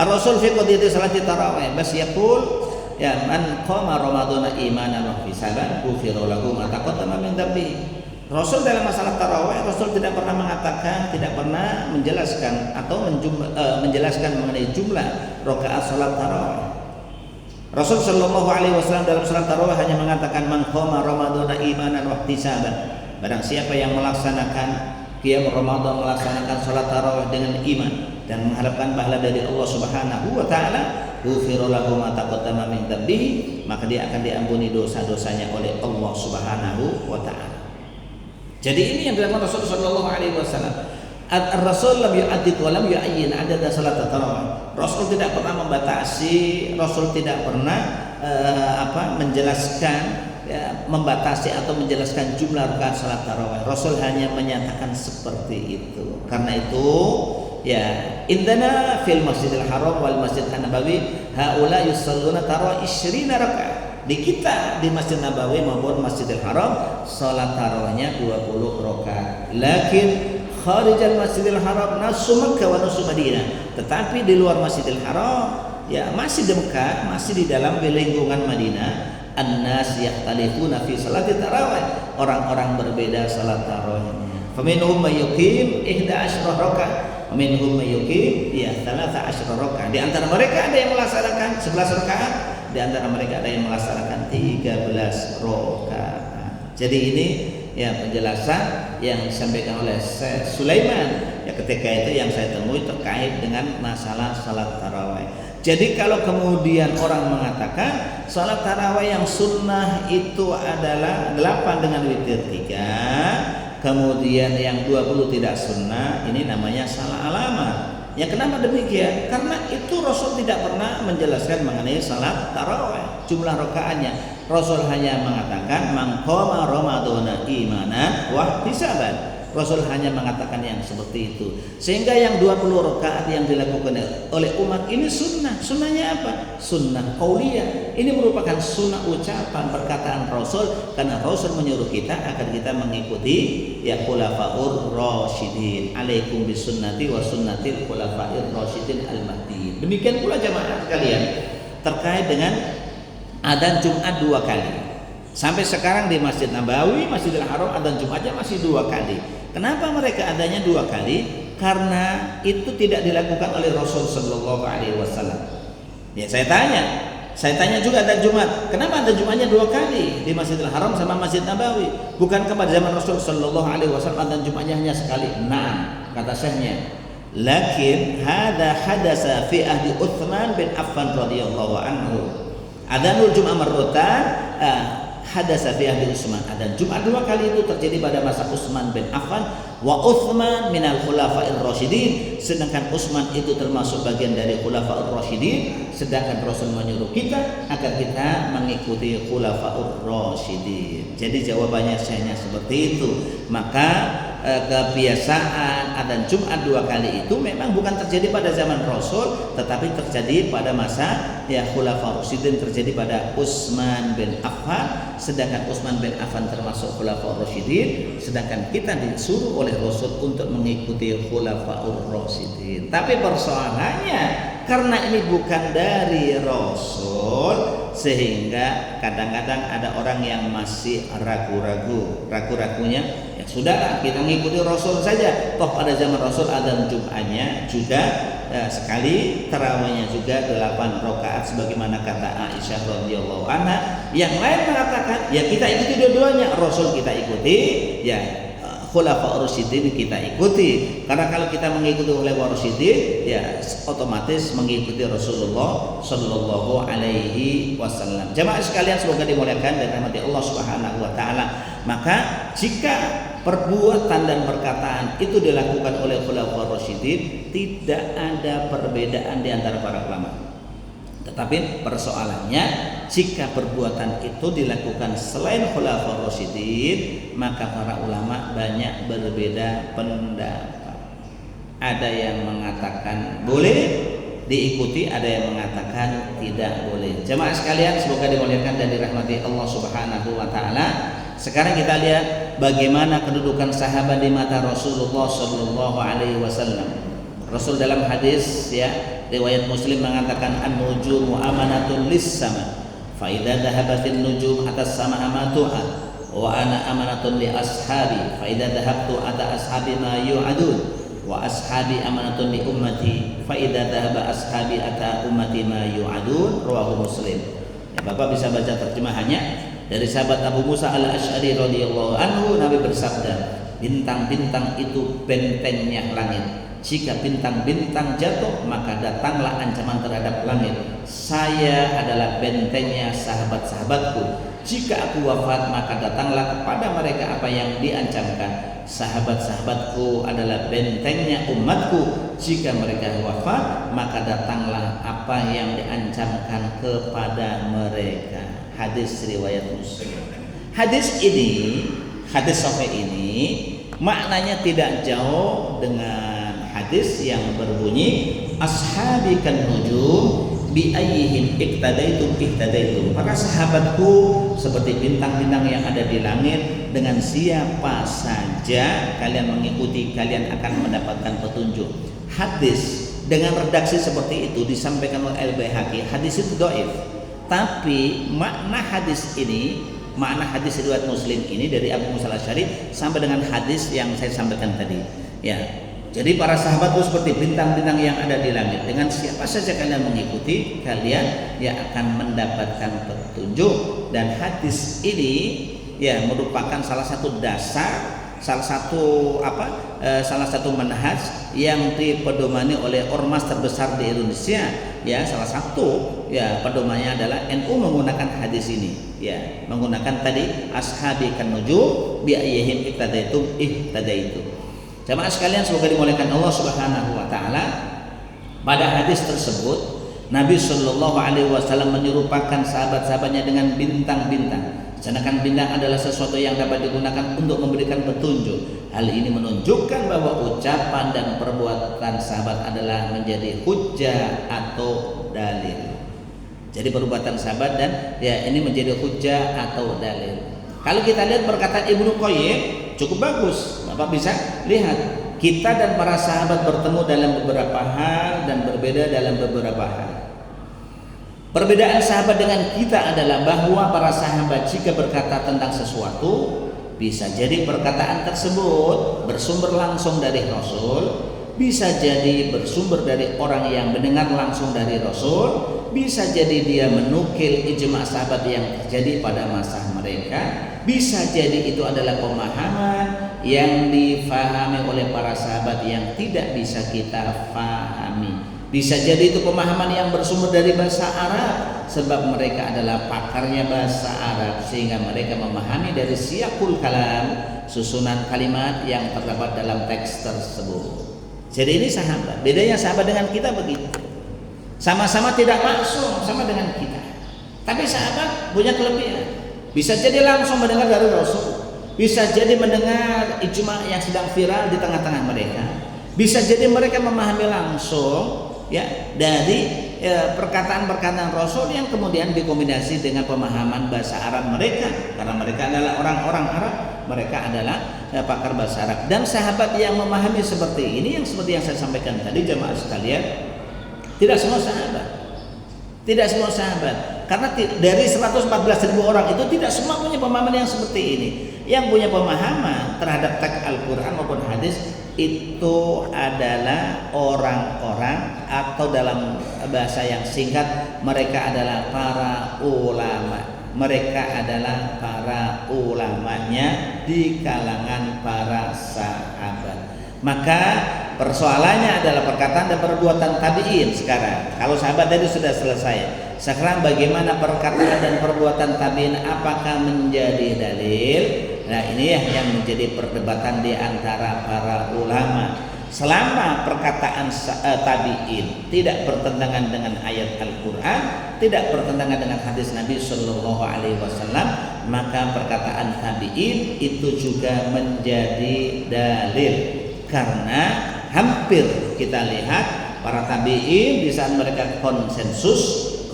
Ar-Rasul fi qadiyati salati tarawih bas yaqul, ya, man qama ramadhana imanan wa ihtisaban ghufira lahu ma taqaddama min dhanbihi. Rasul dalam masalah tarawih, Rasul tidak pernah mengatakan, tidak pernah menjelaskan atau menjelaskan mengenai jumlah rakaat salat tarawih. Rasul sallallahu alaihi wasallam dalam salat tarawih hanya mengatakan man qama ramadhana imanan wa ihtisaban. Barang siapa yang melaksanakan qiyam Ramadan, melaksanakan salat tarawih dengan iman dan mengharapkan pahala dari Allah Subhanahu wa taala, ghufira lahu ma taqaddama min dhanbihi, maka dia akan diampuni dosa-dosanya oleh Allah Subhanahu wa taala. Jadi ini yang dilakukan Rasul sallallahu alaihi wasallam. Ar-Rasul lam yu'addid wa lam yu'ayyin adada salat tarawih. Rasul tidak pernah membatasi, Rasul tidak pernah menjelaskan, ya, membatasi atau menjelaskan jumlah rakaat salat tarawih. Rasul hanya menyatakan seperti itu. Karena itu, ya, indana fil Masjidil Haram wal Masjid An-Nabawi haula yusalluna tarawih 20 rakaat. Di kita di Masjid Nabawi maupun Masjidil Haram salat tarawihnya 20 rakaat. Lakin kharijal Masjidil Haram nasu Makkah wa nasu Madinah. Tetapi di luar Masjidil Haram, ya, masih di Mekah, masih di dalam lingkungan Madinah, an-nas yakhtalifuna fi salati tarawih. Orang-orang berbeda salat tarawihnya. Faminhum may yuqim 11 rakaat, faminhum may yuqim, ya, 13 rakaat. Di antara mereka ada yang melaksanakan 11 rakaat, di antara mereka ada yang melaksanakan 13 rakaat. Jadi ini, ya, penjelasan yang disampaikan oleh Syekh Sulaiman, ya, ketika itu yang saya temui terkait dengan masalah salat tarawih. Jadi kalau kemudian orang mengatakan salat tarawih yang sunnah itu adalah 8 dengan witir 3, kemudian yang 20 tidak sunnah, ini namanya salah alamat. Ya, kenapa demikian? Karena itu Rasul tidak pernah menjelaskan mengenai salat tarawih, jumlah rakaatnya. Rasul hanya mengatakan man qama ramadhana imanan wa ihtisaban. Rasul hanya mengatakan yang seperti itu. Sehingga yang 20 rakaat yang dilakukan oleh umat ini sunnah. Sunnahnya apa? Sunnah qauliyah. Ini merupakan sunnah ucapan perkataan Rasul, karena Rasul menyuruh kita agar kita mengikuti, ya, khulafaur rasyidin. Alaikum bisunnati wa sunnatil khulafair rasyidin al-mahdiyyin. Demikian pula jamaah sekalian terkait dengan adzan Jumat 2 kali. Sampai sekarang di Masjid Nabawi, Masjidil Haram adzan Jumatnya masih 2 kali. Kenapa mereka adanya 2 kali? Karena itu tidak dilakukan oleh Rasul sallallahu alaihi wasallam. Ya, saya tanya juga adzan Jumat. Kenapa adzan Jumatnya 2 kali di Masjidil Haram sama Masjid Nabawi? Bukankah pada zaman Rasul sallallahu alaihi wasallam adzan Jumatnya hanya sekali? Nah, kata syekhnya, lakin hada hadasa fi ahdi Utsman bin Affan radhiyallahu anhu. Adzanul Jum'ah marratan hadatsa fi ahdi Utsman. Dan Jumat 2 kali itu terjadi pada masa Utsman bin Affan wa Utsman minal khulafa'ir rasyidin, sedangkan Utsman itu termasuk bagian dari khulafa'ur rasyidin, sedangkan Rasul menyuruh kita agar kita mengikuti khulafa'ur rasyidin. Jadi jawabannya hanya seperti itu. Maka kebiasaan adzan Jumat 2 kali itu memang bukan terjadi pada zaman Rasul, tetapi terjadi pada masa khulafa'ur rasyidin, terjadi pada Utsman bin Affan, sedangkan Utsman bin Affan termasuk khulafa'ur rasyidin, sedangkan kita disuruh oleh Rasul untuk mengikuti khulafa'ur rasyidin. Tapi persoalannya karena ini bukan dari Rasul, sehingga kadang-kadang ada orang yang masih ragu-ragunya ya sudahlah, kita mengikuti Rasul saja, toh pada zaman Rasul adzan Jumatnya juga sekali, tarawihnya juga 8 rakaat sebagaimana kata Aisyah radhiyallahu anha. Yang lain mengatakan ya kita ikuti dua-duanya, Rasul kita ikuti, ya khulafa'ur rasyidin kita ikuti. Karena kalau kita mengikuti khulafa'ur rasyidin ya otomatis mengikuti Rasulullah sallallahu alaihi wasallam. Jamaah sekalian semoga dimuliakan dan dirahmati Allah Subhanahu wa taala. Maka jika perbuatan dan perkataan itu dilakukan oleh khulafa'ur rasyidin, tidak ada perbedaan di antara para ulama. Tetapi persoalannya jika perbuatan itu dilakukan selain khulafa'ur rasyidin, maka para ulama banyak berbeda pendapat. Ada yang mengatakan boleh diikuti, ada yang mengatakan tidak boleh. Jemaah sekalian semoga dimuliakan dan dirahmati Allah Subhanahu wa taala. Sekarang kita lihat bagaimana kedudukan sahabat di mata Rasulullah sallallahu alaihi wasallam. Rasul dalam hadis riwayat Muslim mengatakan an-nujumu amanatun lis-sama fa idza dhahabatin nujum atas sama amatuha wa ana amanatun li ashabi fa idza dhahabtu ata ashabi ma yu'adun wa ashabi amanatun li ummati fa idza dhahaba ashabi ata ummati ma yu'adun, rawahu Muslim. Ya, Bapak bisa baca terjemahannya dari sahabat Abu Musa al-Asy'ari radhiyallahu anhu. Nabi bersabda, bintang-bintang itu bentengnya langit. Jika bintang-bintang jatuh, maka datanglah ancaman terhadap langit. Saya adalah bentengnya sahabat-sahabatku. Jika aku wafat, maka datanglah kepada mereka apa yang diancamkan. Sahabat-sahabatku adalah bentengnya umatku. Jika mereka wafat, maka datanglah apa yang diancamkan kepada mereka. Hadis riwayat Muslim. Hadis sahih ini maknanya tidak jauh dengan hadis yang berbunyi ashabi kan nujum bi ayyihim iktadaitum. Para sahabatku seperti bintang-bintang yang ada di langit, dengan siapa saja kalian mengikuti kalian akan mendapatkan petunjuk. Hadis dengan redaksi seperti itu disampaikan oleh Al-Baihaqi. Hadis itu dhaif, tapi makna hadis riwayat Muslim ini dari Abu Musa al-Asy'ari sampai dengan hadis yang saya sampaikan tadi. Ya. Jadi para sahabatku seperti bintang-bintang yang ada di langit, dengan siapa saja kalian mengikuti kalian akan mendapatkan petunjuk. Dan hadis ini merupakan salah satu dasar, salah satu manhaj yang dipedomani oleh ormas terbesar di Indonesia. Salah satu pedomannya adalah NU menggunakan hadis ini, menggunakan tadi ashabi kan nujum bi ayyihim ihtadaitum. Jamaah sekalian semoga dimuliakan Allah Subhanahu wa taala. Pada hadis tersebut Nabi Shallallahu alaihi wasallam menyerupakan sahabat-sahabatnya dengan bintang-bintang. Sedangkan bintang adalah sesuatu yang dapat digunakan untuk memberikan petunjuk. Hal ini menunjukkan bahwa ucapan dan perbuatan sahabat adalah menjadi hujjah atau dalil. Jadi perbuatan sahabat dan ini menjadi hujjah atau dalil. Kalau kita lihat perkataan Ibnu Qayyim cukup bagus. Bapak bisa lihat, kita dan para sahabat bertemu dalam beberapa hal dan berbeda dalam beberapa hal. Perbedaan sahabat dengan kita adalah bahwa para sahabat jika berkata tentang sesuatu, bisa jadi perkataan tersebut bersumber langsung dari Rasul, bisa jadi bersumber dari orang yang mendengar langsung dari Rasul, bisa jadi dia menukil ijma' sahabat yang terjadi pada masa mereka, bisa jadi itu adalah pemahaman yang difahami oleh para sahabat yang tidak bisa kita fahami. Bisa jadi itu pemahaman yang bersumber dari bahasa Arab, Sebab mereka adalah pakarnya bahasa Arab, sehingga mereka memahami dari siyaqul kalam, susunan kalimat yang terdapat dalam teks tersebut. Jadi ini sahabat. Bedanya sahabat dengan kita begitu. Sama-sama tidak maksum sama dengan kita. Tapi sahabat punya kelebihan. Bisa jadi langsung mendengar dari Rasul, bisa jadi mendengar ijma yang sedang viral di tengah-tengah mereka, bisa jadi mereka memahami langsung ya dari perkataan-perkataan Rasul yang kemudian dikombinasi dengan pemahaman bahasa Arab mereka, karena mereka adalah orang-orang Arab, mereka adalah pakar bahasa Arab. Dan sahabat yang memahami seperti ini, yang seperti yang saya sampaikan tadi jamaah sekalian, tidak semua sahabat. Tidak semua sahabat, karena dari 114.000 orang itu tidak semua punya pemahaman yang seperti ini. Yang punya pemahaman terhadap teks Al-Quran maupun hadis itu adalah orang-orang, atau dalam bahasa yang singkat, mereka adalah para ulama. Mereka adalah para ulamanya di kalangan para sahabat. Maka persoalannya adalah perkataan dan perbuatan tabi'in sekarang. Kalau sahabat tadi sudah selesai. Sekarang bagaimana perkataan dan perbuatan tabi'in, apakah menjadi dalil? Nah, ini ya yang menjadi perdebatan di antara para ulama. Selama perkataan tabi'in tidak bertentangan dengan ayat Al-Quran, tidak bertentangan dengan hadis Nabi Shallallahu Alaihi Wasallam, maka perkataan tabi'in itu juga menjadi dalil. Karena hampir kita lihat para tabi'in di saat mereka konsensus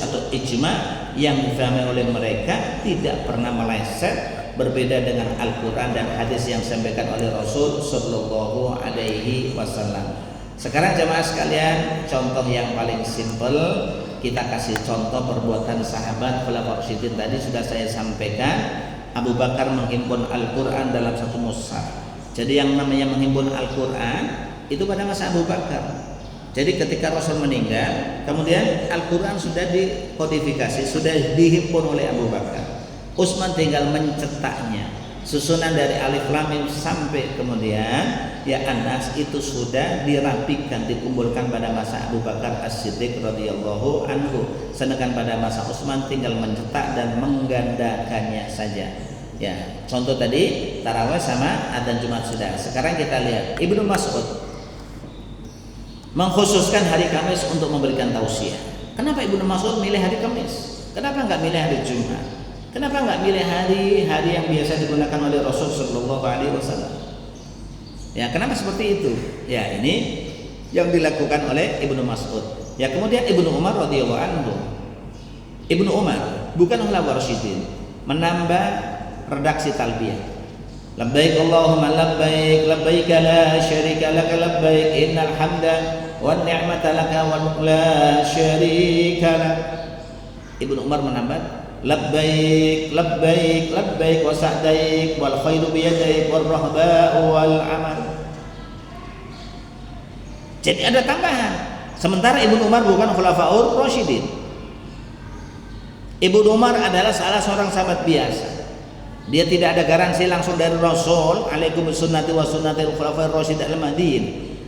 atau ijma yang difahami oleh mereka tidak pernah meleset, berbeda dengan Al-Quran dan hadis yang disampaikan oleh Rasul Sallallahu Alaihi Wasallam. Sekarang jemaah sekalian, contoh yang paling simpel, kita kasih contoh perbuatan sahabat khulafaur rasyidin. Tadi sudah saya sampaikan, Abu Bakar menghimpun Al-Quran dalam satu mushaf. Jadi yang namanya menghimpun Al-Quran itu pada masa Abu Bakar. Jadi ketika Rasul meninggal, kemudian Al-Quran sudah dikodifikasi, sudah dihimpun oleh Abu Bakar. Utsman tinggal mencetaknya. Susunan dari Alif Lam Mim sampai kemudian ya An-Nas itu sudah dirapikan, dikumpulkan pada masa Abu Bakar As-Siddiq radhiyallahu anhu. Sedangkan pada masa Utsman tinggal mencetak dan menggandakannya saja. Ya, contoh tadi tarawih sama adzan Jumat sudah. Sekarang kita lihat Ibnu Mas'ud mengkhususkan hari Kamis untuk memberikan tausiah. Kenapa Ibnu Mas'ud milih hari Kamis? Kenapa enggak milih hari Jumat? Kenapa enggak milih hari yang biasa digunakan oleh Rasul Shallallahu Alaihi Wasallam? Ya, kenapa seperti itu? Ya, ini yang dilakukan oleh Ibnu Mas'ud. Ya, kemudian Ibnu Umar radhiyallahu anhu. Ibnu Umar bukan khulafaur rasyidin, menambah redaksi talbiyah. Labbaik Allahumma labbaik, labbaik la syarika laka labbaik, innal hamda wan ni'mata laka wa la syarika lak. Ibnu Umar menambah labbaik, labbaik, labbaik wa sa'daik wal khairu bi yadaik war rahba'u wal amal. Jadi ada tambahan. Sementara Ibnu Umar bukan khulafaur rasyidin. Ibnu Umar adalah salah seorang sahabat biasa. Dia tidak ada garansi langsung dari Rasul, alaikum sunnati wa sunnatil khulafair rasyidin al-mahdiyyin.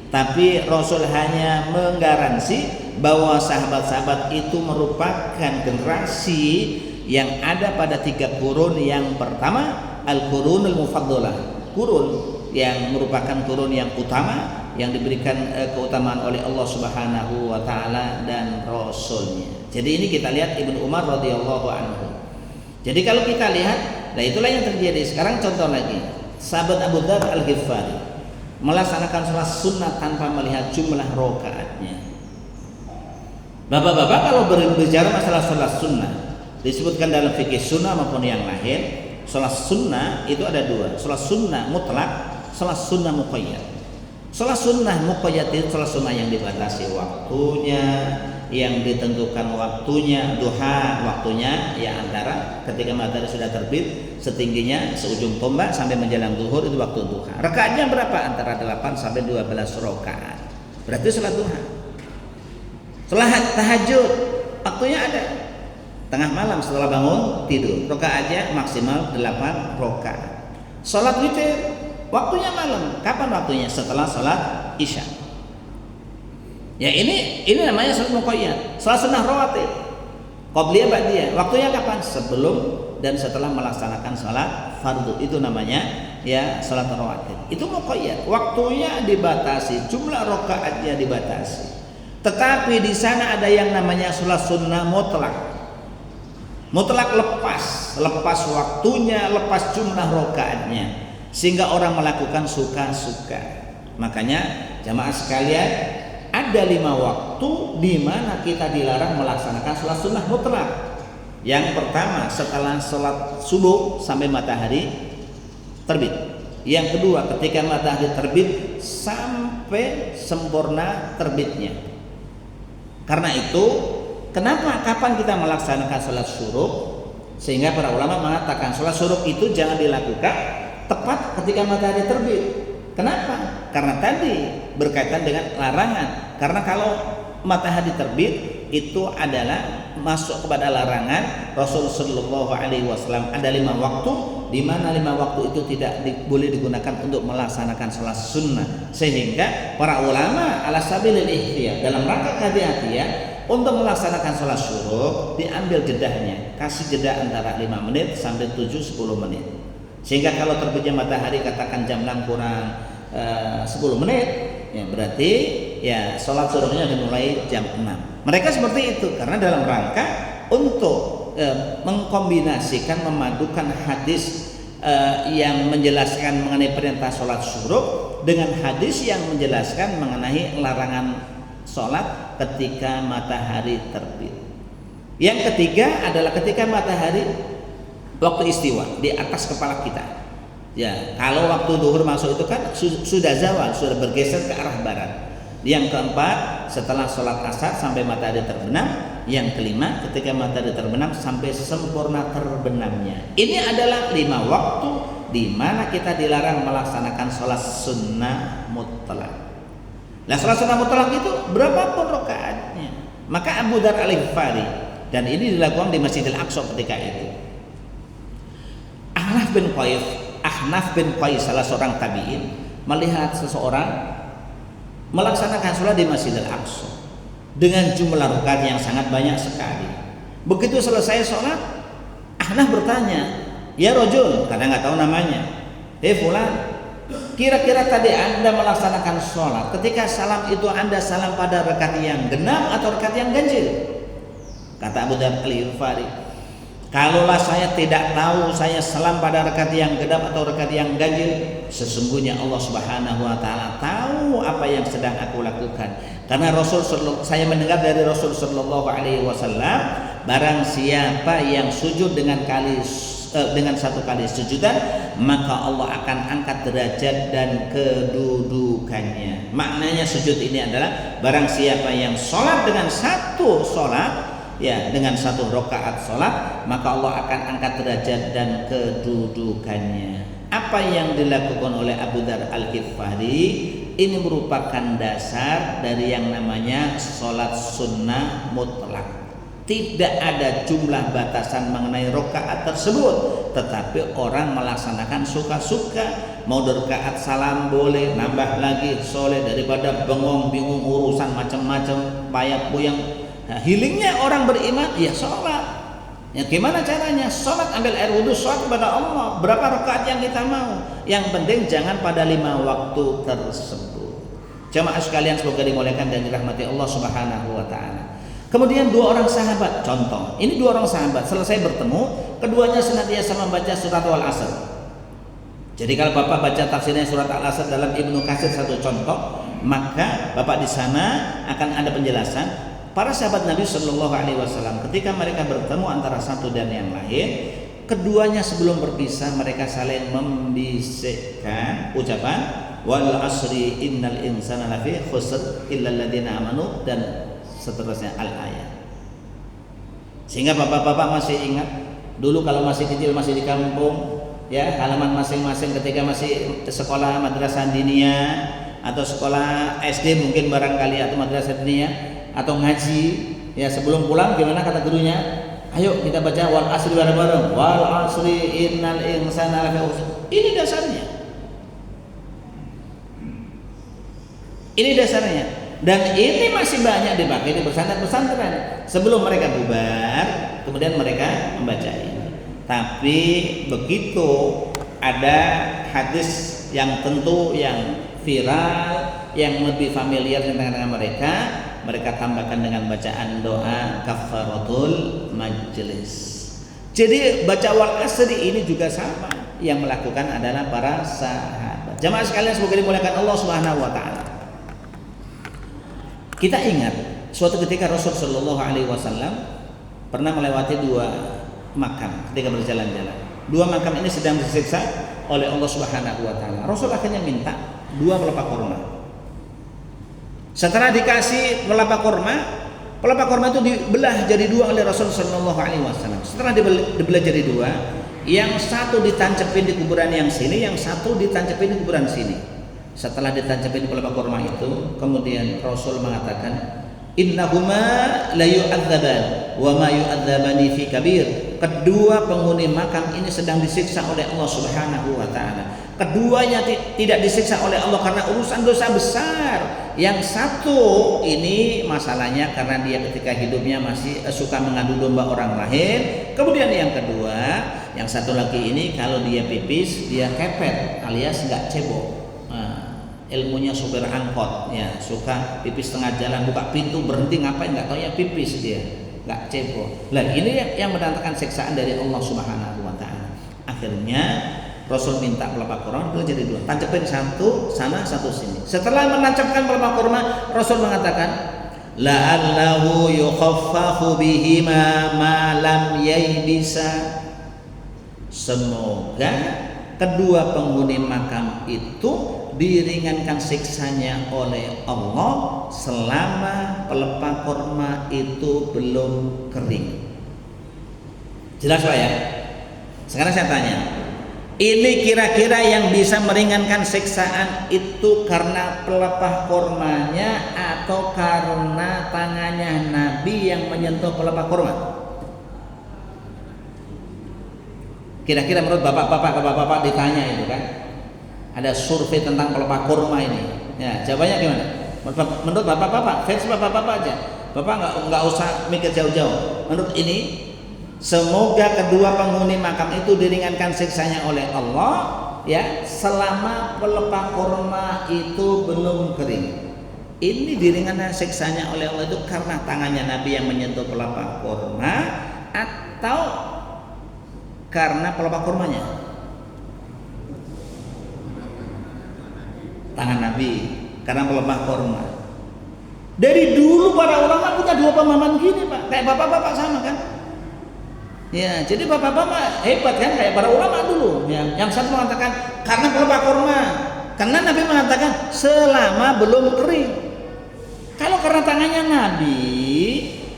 Tapi Rasul hanya menggaransi bahwa sahabat-sahabat itu merupakan generasi yang ada pada 3 kurun. Yang pertama al-qurunul mufaddalah, kurun yang merupakan kurun yang utama, yang diberikan keutamaan oleh Allah Subhanahu wa taala dan Rasulnya. Jadi ini kita lihat Ibnu Umar radhiyallahu anhu. Jadi kalau kita lihat, nah itulah yang terjadi. Sekarang contoh lagi, sahabat Abu Dzar Al-Ghifari melaksanakan sholat sunnah tanpa melihat jumlah rakaatnya. Bapak-bapak kalau berbicara masalah sholat sunnah, disebutkan dalam fikih sunnah maupun yang lain, sholat sunnah itu ada 2, sholat sunnah mutlak, sholat sunnah muqayyad. Sholat sunnah muqayyad itu sholat sunnah yang dibatasi waktunya, yang ditentukan waktunya, duha waktunya ya antara ketika matahari sudah terbit setingginya seujung tombak sampai menjelang zuhur, itu waktu duha. Rakaatnya berapa? Antara 8 sampai 12 rakaat. Berarti salat duha. Salat tahajud waktunya ada tengah malam setelah bangun tidur. Rakaatnya maksimal 8 rakaat. Salat witir waktunya malam. Kapan waktunya? Setelah salat Isya. Ya ini namanya salat muqayyad. Salat sunnah rawatib Qobliyah ba'diyah. Waktunya kapan? Sebelum dan setelah melaksanakan salat fardu. Itu namanya ya salat rawatib. Itu muqayyad. Waktunya dibatasi, jumlah rakaatnya dibatasi. Tetapi di sana ada yang namanya salat sunnah mutlak. Mutlak lepas waktunya, lepas jumlah rakaatnya, sehingga orang melakukan suka-suka. Makanya jamaah sekalian, ada 5 waktu di mana kita dilarang melaksanakan sholat sunnah mutlak. Yang pertama setelah sholat subuh sampai matahari terbit. Yang kedua ketika matahari terbit sampai sempurna terbitnya. Karena itu, kenapa kapan kita melaksanakan sholat syuruk? Sehingga para ulama mengatakan sholat syuruk itu jangan dilakukan tepat ketika matahari terbit. Kenapa? Karena tadi berkaitan dengan larangan. Karena kalau matahari terbit itu adalah masuk kepada larangan Rasul Shallallahu Alaihi Wasallam. Ada 5 waktu di mana 5 waktu itu tidak boleh digunakan untuk melaksanakan sholat sunnah. Sehingga para ulama ala sabilil ihtiyat, dalam rangka kehati-hatian untuk melaksanakan sholat syuruk diambil jedahnya, kasih jeda antara 5 menit sampai 7-10 menit. Sehingga kalau terbitnya matahari katakan jam 6 kurang 10 menit, ya berarti ya sholat syuruknya dimulai jam 6. Mereka seperti itu karena dalam rangka untuk mengkombinasikan, memadukan hadis yang menjelaskan mengenai perintah sholat syuruk dengan hadis yang menjelaskan mengenai larangan sholat ketika matahari terbit. Yang ketiga adalah ketika matahari waktu istiwa di atas kepala kita. Ya, kalau waktu zuhur masuk itu kan sudah zawal, sudah bergeser ke arah barat. Yang keempat setelah sholat asar sampai matahari terbenam. Yang kelima ketika matahari terbenam sampai sempurna terbenamnya. Ini adalah 5 waktu di mana kita dilarang melaksanakan sholat sunnah mutlak. Nah, sholat sunnah mutlak itu berapapun rakaatnya. Maka Abu Dzar Al-Ghifari, dan ini dilakukan di Masjidil Aqsa ketika itu. Ahnaf bin Qais salah seorang tabi'in melihat seseorang melaksanakan sholat di Masjidil Aqsa dengan jumlah rakaat yang sangat banyak sekali. Begitu selesai sholat, Ahnaf bertanya, ya rajul, karena nggak tahu namanya, fulan, kira-kira tadi Anda melaksanakan sholat, ketika salam itu Anda salam pada rakaat yang genap atau rakaat yang ganjil? Kata Abu Dzar Al-Ghifari, kalaulah saya tidak tahu saya salam pada rakaat yang genap atau rakaat yang ganjil, sesungguhnya Allah Subhanahu wa taala tahu apa yang sedang aku lakukan. Karena saya mendengar dari Rasul sallallahu alaihi wasallam, barang siapa yang sujud dengan satu kali sujudan, maka Allah akan angkat derajat dan kedudukannya. Maknanya sujud ini adalah barang siapa yang sholat dengan satu sholat, ya dengan satu rakaat sholat, maka Allah akan angkat derajat dan kedudukannya. Apa yang dilakukan oleh Abu Dzar Al-Ghifari ini merupakan dasar dari yang namanya sholat sunnah mutlak. Tidak ada jumlah batasan mengenai rakaat tersebut, tetapi orang melaksanakan suka-suka. Mau rakaat salam boleh, nambah lagi soleh daripada bengong bingung urusan macam-macam payah puyang. Nah, healingnya orang beriman ya sholat. Ya gimana caranya? Sholat, ambil air wudhu, sholat kepada Allah. Berapa rakaat yang kita mau? Yang penting jangan pada 5 waktu tersebut. Jamaah sekalian semoga dimuliakan dan dirahmati Allah Subhanahu wa taala. Kemudian 2 orang sahabat, contoh. Ini 2 orang sahabat selesai bertemu, keduanya senantiasa membaca surat Al-Asr. Jadi kalau Bapak baca tafsirnya surat Al-Asr dalam Ibnu Katsir satu contoh, maka Bapak di sana akan ada penjelasan. Para sahabat Nabi Shallallahu Alaihi Wasallam ketika mereka bertemu antara satu dan yang lain, keduanya sebelum berpisah mereka saling membisikkan ucapan wal asri innal insana lafi khusr illa alladziina amanu dan seterusnya al-ayat. Sehingga bapak-bapak masih ingat dulu kalau masih kecil, masih di kampung, ya halaman masing-masing ketika masih sekolah madrasah diniyah atau sekolah SD mungkin barangkali atau madrasah diniyah atau ngaji, ya sebelum pulang gimana kata gurunya? Ayo kita baca wal asri bareng-bareng. Wal asri innal insana lafi khusr. Ini dasarnya. Ini dasarnya. Dan ini masih banyak dipakai di pesantren-pesantren. Sebelum mereka bubar, kemudian mereka membaca ini. Tapi begitu ada hadis yang tentu yang viral, yang lebih familiar dengan mereka, mereka tambahkan dengan bacaan doa kafaratul majlis. Jadi baca wal asri ini juga sama, yang melakukan adalah para sahabat. Jamaah sekalian semoga dimuliakan Allah Subhanahu wa taala. Kita ingat suatu ketika Rasul Shallallahu alaihi wasallam pernah melewati 2 makam ketika berjalan-jalan. 2 makam ini sedang disiksa oleh Allah Subhanahu wa taala. Rasul akhirnya minta 2 pelepah kurma. Setelah dikasih pelepah kurma itu dibelah jadi 2 oleh Rasul Shallallahu alaihi wasallam. Setelah dibelah jadi 2, yang satu ditancapin di kuburan yang sini, yang satu ditancapin di kuburan sini. Setelah ditancapin di pelepah kurma itu, kemudian Rasul mengatakan, innahuma la yu'adzaban wa ma yu'adzabani fi kabir. Kedua penghuni makam ini sedang disiksa oleh Allah Subhanahu wa taala. Keduanya tidak disiksa oleh Allah karena urusan dosa besar. Yang satu ini masalahnya karena dia ketika hidupnya masih suka mengadu domba orang lain. Kemudian yang kedua, yang satu lagi ini kalau dia pipis dia kepet alias nggak cebok. Ilmunya supir angkot ya, suka pipis tengah jalan, buka pintu berhenti ngapain nggak tahu ya pipis dia, nggak cebok. Lah ini yang mendatangkan siksaan dari Allah Subhanahu wa taala. Akhirnya Rasul minta pelepah kurma itu jadi 2, tancapin satu sana satu sini. Setelah menancapkan pelepah kurma, Rasul mengatakan la'allahu yukhaffafu bihima ma lam yaybisa. Semoga kedua penghuni makam itu diringankan siksanya oleh Allah selama pelepah kurma itu belum kering. Jelas Pak ya? Sekarang saya tanya, ini kira-kira yang bisa meringankan siksaan itu karena pelepah kurmanya atau karena tangannya Nabi yang menyentuh pelepah kurma? Kira-kira menurut bapak-bapak ditanya itu kan, ada survei tentang pelepah kurma ini. Ya, jawabannya gimana? Menurut bapak-bapak, fans bapak-bapak aja. Bapak nggak usah mikir jauh-jauh. Menurut ini, semoga kedua penghuni makam itu diringankan siksanya oleh Allah, ya, selama pelepah kurma itu belum kering. Ini diringankan siksanya oleh Allah itu karena tangannya Nabi yang menyentuh pelepah kurma atau karena pelepah kurmanya? Tangan Nabi karena pelepah kurma. Dari dulu para ulama punya 2 pemahaman gini Pak, kayak bapak-bapak sama kan? Ya, jadi bapak-bapak hebat kan, kayak para ulama dulu. Yang satu mengatakan karena pelepah kurma, karena Nabi mengatakan selama belum kering. Kalau karena tangannya Nabi,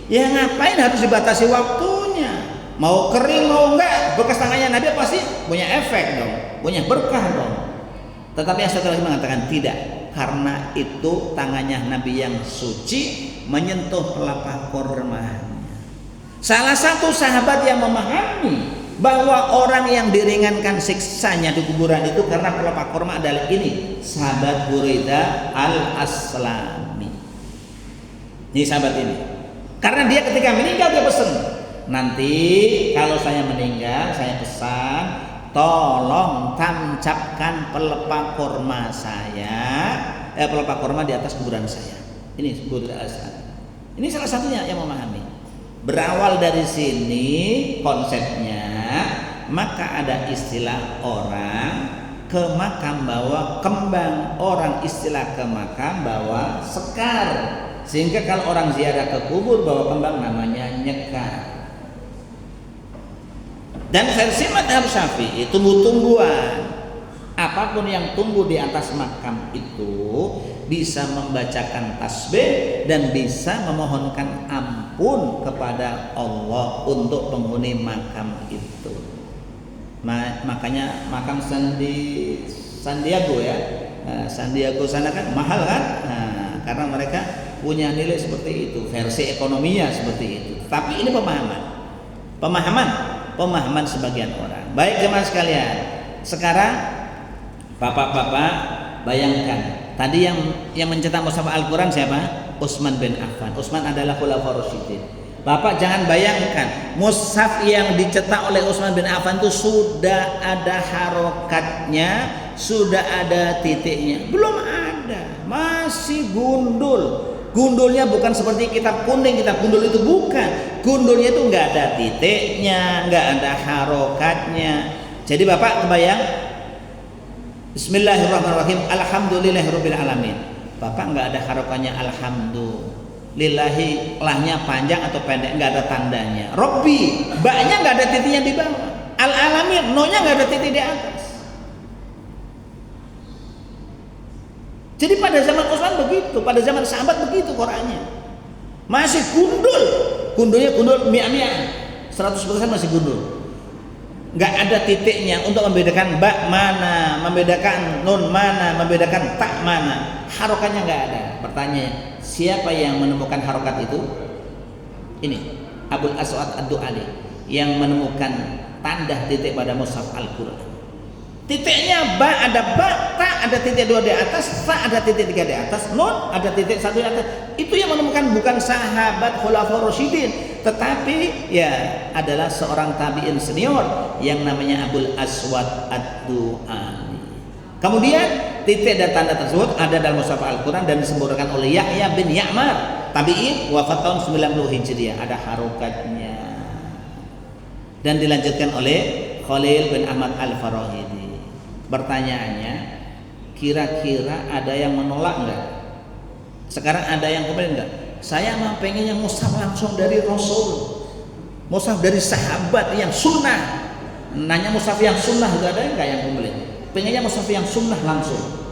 ya ngapain harus dibatasi waktunya? Mau kering mau enggak, bekas tangannya Nabi pasti punya efek dong, punya berkah dong. Tetapi yang satu lagi mengatakan tidak, karena itu tangannya Nabi yang suci menyentuh pelepah kurma. Salah satu sahabat yang memahami bahwa orang yang diringankan siksanya di kuburan itu karena pelepah kurma adalah ini, sahabat Buraidah al-Aslami. Ini sahabat ini, karena dia ketika meninggal dia pesan, nanti kalau saya meninggal saya pesan, tolong tancapkan pelepah kurma saya, pelepah kurma di atas kuburan saya. Ini Buraidah al-Aslami. Ini salah satunya yang memahami. Berawal dari sini konsepnya, maka ada istilah orang ke makam bawa kembang, orang istilah ke makam bawa sekar. Sehingga kalau orang ziarah ke kubur bawa kembang namanya nyekar. Dan versi mazhab Syafi'i tumbuh-tumbuhan, apapun yang tumbuh di atas makam itu bisa membacakan tasbih dan bisa memohonkan ampun kepada Allah untuk penghuni makam itu. Makanya makam Sandiago ya, Sandiago sana kan mahal kan, karena mereka punya nilai seperti itu, versi ekonominya seperti itu. Tapi ini pemahaman sebagian orang. Baik jemaah sekalian, sekarang bapak-bapak bayangkan tadi yang mencetak mushaf Al-Quran siapa? Utsman bin Affan. Utsman adalah khulafaur rasyidin. Bapak jangan bayangkan mushaf yang dicetak oleh Utsman bin Affan itu sudah ada harokatnya, sudah ada titiknya. Belum ada, masih gundul. Gundulnya bukan seperti kitab kuning, kitab gundul itu bukan. Gundulnya itu nggak ada titiknya, nggak ada harokatnya. Jadi Bapak kebayang, Bismillahirrahmanirrahim, Alhamdulillahirabbil alamin. Bapak nggak ada harokatnya alhamdulillahi, lahnya panjang atau pendek, nggak ada tandanya. Robbi, baknya nggak ada titiknya di bawah. Al alamin, no-nya nggak ada titik di atas. Jadi pada zaman Utsman begitu, pada zaman sahabat begitu Qur'annya. Masih gundul. Gundulnya gundul mia-mia. 100% masih gundul. Enggak ada titiknya untuk membedakan ba mana, membedakan nun mana, membedakan tak mana. Harokatnya enggak ada. Pertanyaan, siapa yang menemukan harokat itu? Ini Abul Aswad Ad-Du'ali yang menemukan tanda titik pada mushaf Al-Qur'an. Titiknya ba ada ba, ta ada titik 2 di atas, ta ada titik 3 di atas, nun ada titik 1 di atas. Itu yang menemukan bukan sahabat khulafaur rasyidin, tetapi ya adalah seorang tabi'in senior yang namanya Abul Aswad Ad-Du'ali. Kemudian titik dan tanda tersebut ada dalam mushaf Al-Quran dan disebutkan oleh Yahya bin Ya'mar, tabi'in, wafat tahun 90 Hijriah, ada harokatnya. Dan dilanjutkan oleh Khalil bin Ahmad Al-Farahidi. Pertanyaannya, kira-kira ada yang menolak enggak? Sekarang ada yang komplain enggak? Saya mah pengennya mushaf langsung dari Rasul, mushaf dari sahabat yang sunnah. Nanya mushaf yang sunnah, enggak ada enggak yang komplain? Pengennya mushaf yang sunnah langsung.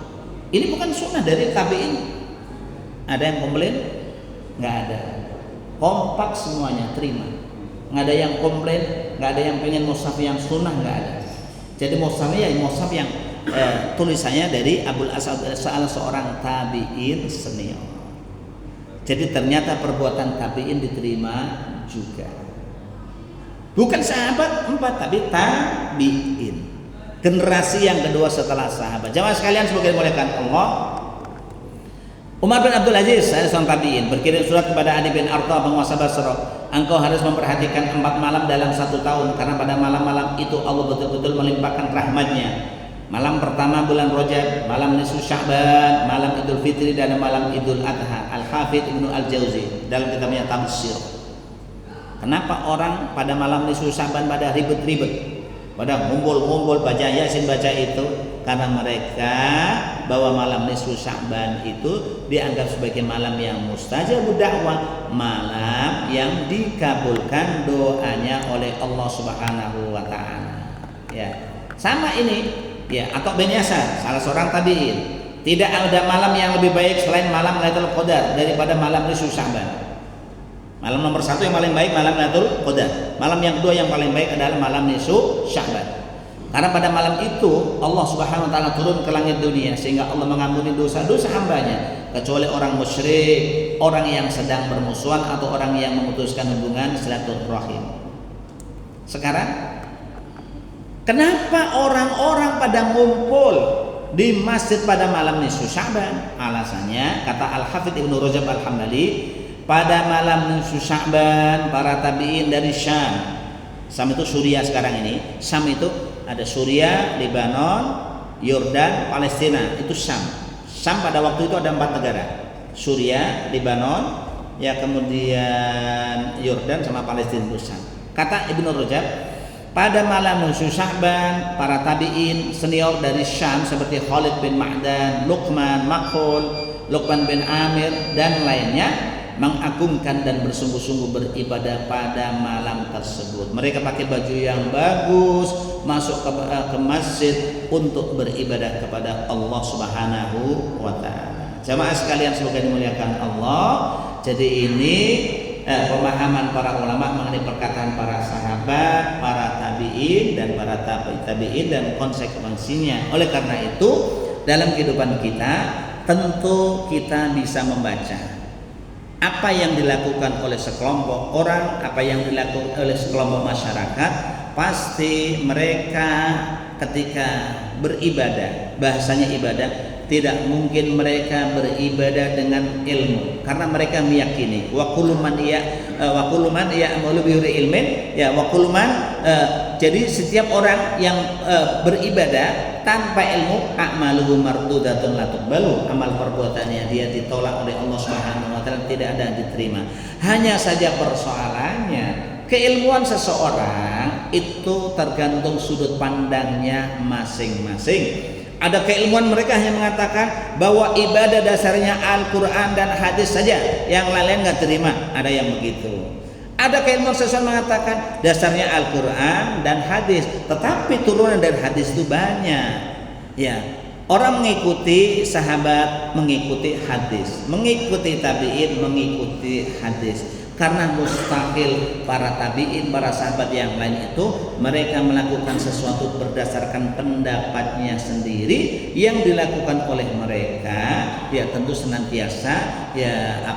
Ini bukan sunnah dari tabi'in. Ada yang komplain? Enggak ada. Kompak semuanya, terima. Enggak ada yang komplain, enggak ada yang pengen mushaf yang sunnah, enggak ada. Jadi mushafnya ya mushaf yang tulisannya dari Abul Aswad, salah seorang tabi'in senior. Jadi ternyata perbuatan tabi'in diterima juga. Bukan sahabat 4 tapi tabi'in. Generasi yang kedua setelah sahabat. Jamaah sekalian semoga dimuliakan Allah. Umar bin Abdul Aziz, saya seorang tabi'in, berkirim surat kepada Adi bin Arta, penguasa Basra. Engkau harus memperhatikan 4 malam dalam 1 tahun, karena pada malam-malam itu Allah betul-betul melimpahkan rahmatnya. Malam pertama bulan Rajab, malam nisfu Sya'ban, malam Idul Fitri, dan malam Idul Adha. Al-Hafidz Ibnu Al-Jauzi dalam kitabnya Tafsir. Kenapa orang pada malam nisfu Sya'ban pada ribet-ribet, pada ngumpul-ngumpul baca Yasin, baca itu? Karena mereka bahwa malam nisfu Sya'ban itu dianggap sebagai malam yang mustajabud dakwah, malam yang dikabulkan doanya oleh Allah Subhanahu wa taala. Ya. Sama ini ya, atau bin Yasar, salah seorang tabi'in. Tidak ada malam yang lebih baik selain malam Lailatul Qadar daripada malam nisfu Sya'ban. Malam nomor 1 yang paling baik malam Lailatul Qadar. Malam yang kedua yang paling baik adalah malam nisfu Sya'ban. Karena pada malam itu Allah Subhanahu wa taala turun ke langit dunia sehingga Allah mengampuni dosa-dosa hambanya, kecuali orang musyrik, orang yang sedang bermusuhan, atau orang yang memutuskan hubungan silaturahim. Sekarang kenapa orang-orang pada ngumpul di masjid pada malam nisfu Sya'ban? Alasannya kata Al-Hafidz Ibnu Rajab Al-Hambali, pada malam nisfu Sya'ban para tabi'in dari Syam. Syam itu Suriah sekarang ini. Syam itu ada Suriah, Lebanon, Yordan, Palestina, itu Syam. Syam pada waktu itu ada 4 negara. Suriah, Lebanon, ya kemudian Yordan sama Palestina, itu Syam. Kata Ibnu Rajab, pada malam nisfu Sya'ban para tabi'in senior dari Syam seperti Khalid bin Ma'dan, Luqman, Makhul, Luqman bin Amir dan lainnya mengagungkan dan bersungguh-sungguh beribadah pada malam tersebut. Mereka pakai baju yang bagus, masuk ke masjid untuk beribadah kepada Allah Subhanahu wa taala. Jamaah sekalian semoga dimuliakan Allah. Jadi ini pemahaman para ulama mengenai perkataan para sahabat, para tabi'in dan para tabi'in dan konsekuensinya. Oleh karena itu, dalam kehidupan kita tentu kita bisa membaca apa yang dilakukan oleh sekelompok orang, apa yang dilakukan oleh sekelompok masyarakat. Pasti mereka ketika beribadah, bahasanya ibadah, tidak mungkin mereka beribadah dengan ilmu, karena mereka meyakini wa kullu man ya'malu bi ghairi ilmin, ya wa kullu man, jadi setiap orang yang beribadah tanpa ilmu, a'maluhu mardudatun la tuqbalu, amal perbuatannya dia ditolak oleh Allah Subhanahu wa taala, tidak ada diterima. Hanya saja persoalannya, keilmuan seseorang itu tergantung sudut pandangnya masing-masing. Ada keilmuan mereka hanya mengatakan bahwa ibadah dasarnya Al-Quran dan hadis saja, yang lain nggak terima. Ada yang begitu. Ada keilmuan seseorang mengatakan dasarnya Al-Quran dan hadis, tetapi turunan dari hadis itu banyak. Ya, orang mengikuti sahabat, mengikuti hadis, mengikuti tabi'in, mengikuti hadis. Karena mustahil para tabi'in, para sahabat yang lain itu mereka melakukan sesuatu berdasarkan pendapatnya sendiri yang dilakukan oleh mereka, ya tentu senantiasa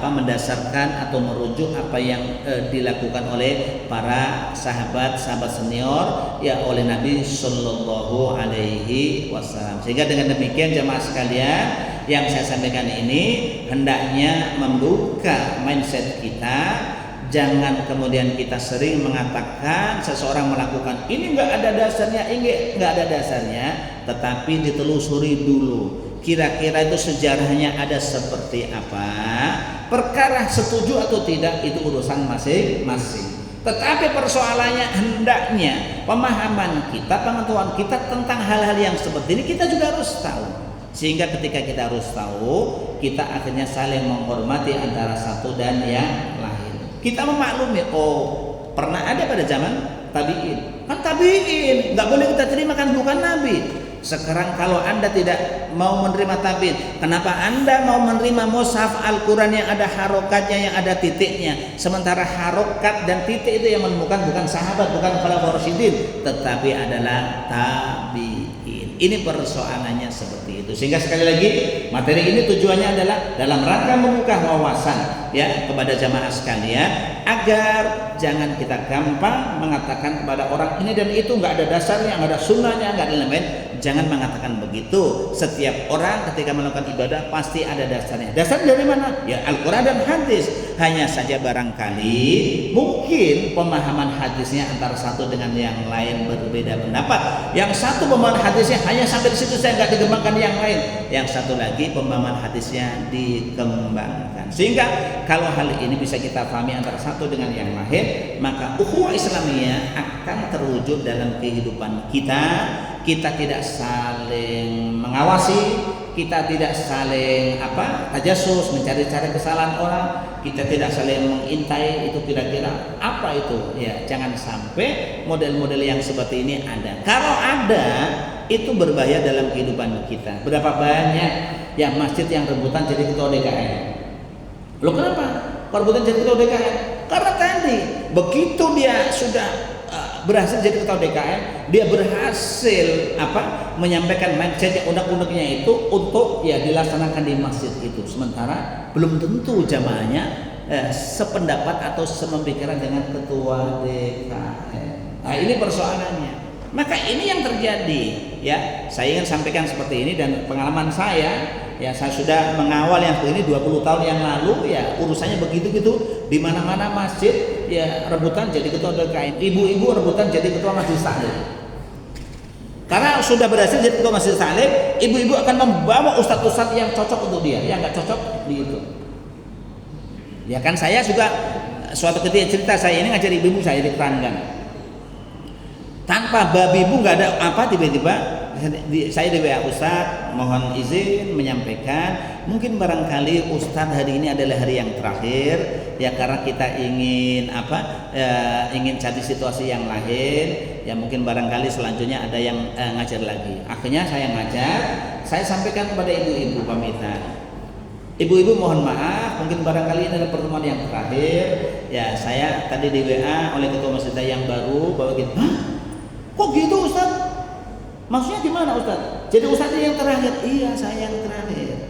mendasarkan atau merujuk apa yang dilakukan oleh para sahabat senior, ya oleh Nabi Shallallahu Alaihi Wasallam. Sehingga dengan demikian jamaah sekalian, yang saya sampaikan ini hendaknya membuka mindset kita. Jangan kemudian kita sering mengatakan seseorang melakukan ini nggak ada dasarnya, ini nggak ada dasarnya, tetapi ditelusuri dulu. Kira-kira itu sejarahnya ada seperti apa? Perkara setuju atau tidak itu urusan masing-masing. Tetapi persoalannya hendaknya pemahaman kita, pengetahuan kita tentang hal-hal yang seperti ini kita juga harus tahu. Sehingga ketika kita harus tahu, kita akhirnya saling menghormati antara satu dan yang lain. Kita memaklumi, oh pernah ada pada zaman tabi'in. Kan tabi'in, nggak boleh kita terima, kan bukan nabi. Sekarang kalau Anda tidak mau menerima tabi'in, kenapa Anda mau menerima mushaf Al-Quran yang ada harokatnya, yang ada titiknya? Sementara harokat dan titik itu yang menemukan bukan sahabat, bukan khalifah rasyidin, tetapi adalah tabi'in. Ini persoalannya seperti itu. Sehingga sekali lagi materi ini tujuannya adalah dalam rangka membuka wawasan ya kepada jamaah sekalian, agar jangan kita gampang mengatakan kepada orang ini dan itu nggak ada dasarnya, nggak ada sunnahnya, nggak ada elemen. Jangan mengatakan begitu. Setiap orang ketika melakukan ibadah pasti ada dasarnya. Dasar dari mana? Ya Al-Quran dan hadis. Hanya saja barangkali mungkin pemahaman hadisnya antara satu dengan yang lain berbeda pendapat. Yang satu pemahaman hadisnya hanya sampai di situ, saya nggak dikembangkan yang lain. Yang satu lagi pemahaman hadisnya dikembangkan. Sehingga kalau hal ini bisa kita pahami antara satu dengan yang lain, maka ukhuwah Islamiyah akan terwujud dalam kehidupan kita. Kita tidak saling mengawasi, kita tidak saling tajasus, mencari-cari kesalahan orang, kita tidak saling mengintai itu kira-kira apa itu. Ya, jangan sampai model-model yang seperti ini ada. Kalau ada, itu berbahaya dalam kehidupan kita. Berapa banyak ya masjid yang rebutan jadi ketua DKM. Loh kenapa? Rebutan jadi ketua DKM? Karena tadi begitu dia sudah berhasil jadi ketua DKM, dia berhasil menyampaikan mindset undang-undangnya itu untuk ya dilaksanakan di masjid itu. Sementara belum tentu jamaahnya sependapat atau sememikiran dengan ketua DKM. Nah ini persoalannya. Maka ini yang terjadi ya. Saya ingin sampaikan seperti ini, dan pengalaman saya ya, saya sudah mengawal yang ini 20 tahun yang lalu ya, urusannya begitu-gitu. Di mana-mana masjid ya rebutan jadi ketua DKM, ibu-ibu rebutan jadi ketua Majelis Taklim. Karena sudah berhasil jadi ketua Majelis Taklim, ibu-ibu akan membawa ustadz-ustadz yang cocok untuk dia, yang nggak cocok di itu. Ya kan, saya juga suatu ketika cerita, saya ini ngajar ibu-ibu saya di Keranggan. Tanpa babi ibu nggak ada tiba-tiba saya di WA Ustadz, mohon izin menyampaikan, mungkin barangkali Ustadz hari ini adalah hari yang terakhir ya, karena kita ingin ingin cari situasi yang lain ya, mungkin barangkali selanjutnya ada yang ngajar lagi. Akhirnya saya ngajar, saya sampaikan kepada ibu-ibu pamitan, ibu-ibu mohon maaf, mungkin barangkali ini adalah pertemuan yang terakhir ya. Saya tadi di WA oleh ketua masjid yang baru bahwa gitu. Hah? Kok gitu Ustaz? Maksudnya gimana Ustaz? Jadi Ustaz yang terakhir? Iya, saya yang terakhir.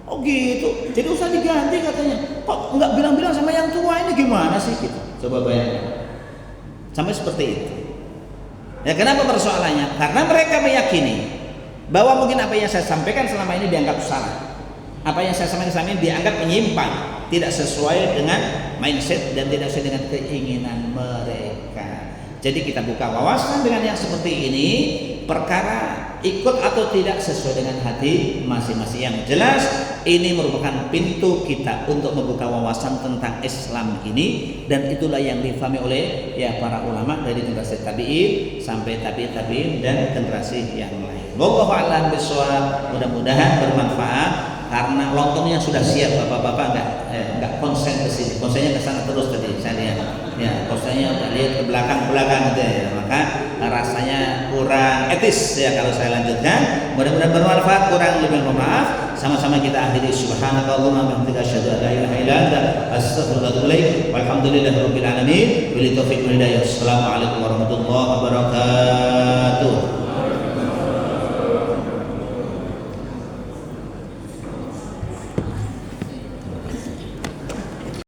Oh gitu. Jadi Ustaz diganti katanya. Kok nggak bilang-bilang sama yang tua, ini gimana sih gitu? Coba bayangkan. Sampai seperti itu. Ya kenapa persoalannya? Karena mereka meyakini bahwa mungkin apa yang saya sampaikan selama ini dianggap salah, apa yang saya sampaikan selama ini dianggap menyimpang, tidak sesuai dengan mindset dan tidak sesuai dengan keinginan mereka. Jadi kita buka wawasan dengan yang seperti ini, perkara ikut atau tidak sesuai dengan hati masing-masing. Yang jelas ini merupakan pintu kita untuk membuka wawasan tentang Islam ini, dan itulah yang difahami oleh ya para ulama dari generasi tabi'in sampai tabi'in dan generasi yang lain. Wallahu a'lam bishawab. Mudah-mudahan bermanfaat. Karena lontongnya sudah siap, bapak-bapak enggak konsen ke sini, konsennya ke sana terus tadi saya lihat. Ya, konsennya udah lihat ke belakang gitu ya. Maka rasanya kurang etis ya kalau saya lanjutkan. Mudah-mudahan bermanfaat, kurang lebih mohon maaf. Sama-sama kita akhiri subhanakallahumma wa bihamdika asyhadu an la ilaha illa anta astaghfiruka wa atubu ilaik. Walhamdulillahirabbil alamin. Wabillahi taufiq wal hidayah. Assalamualaikum warahmatullahi wabarakatuh.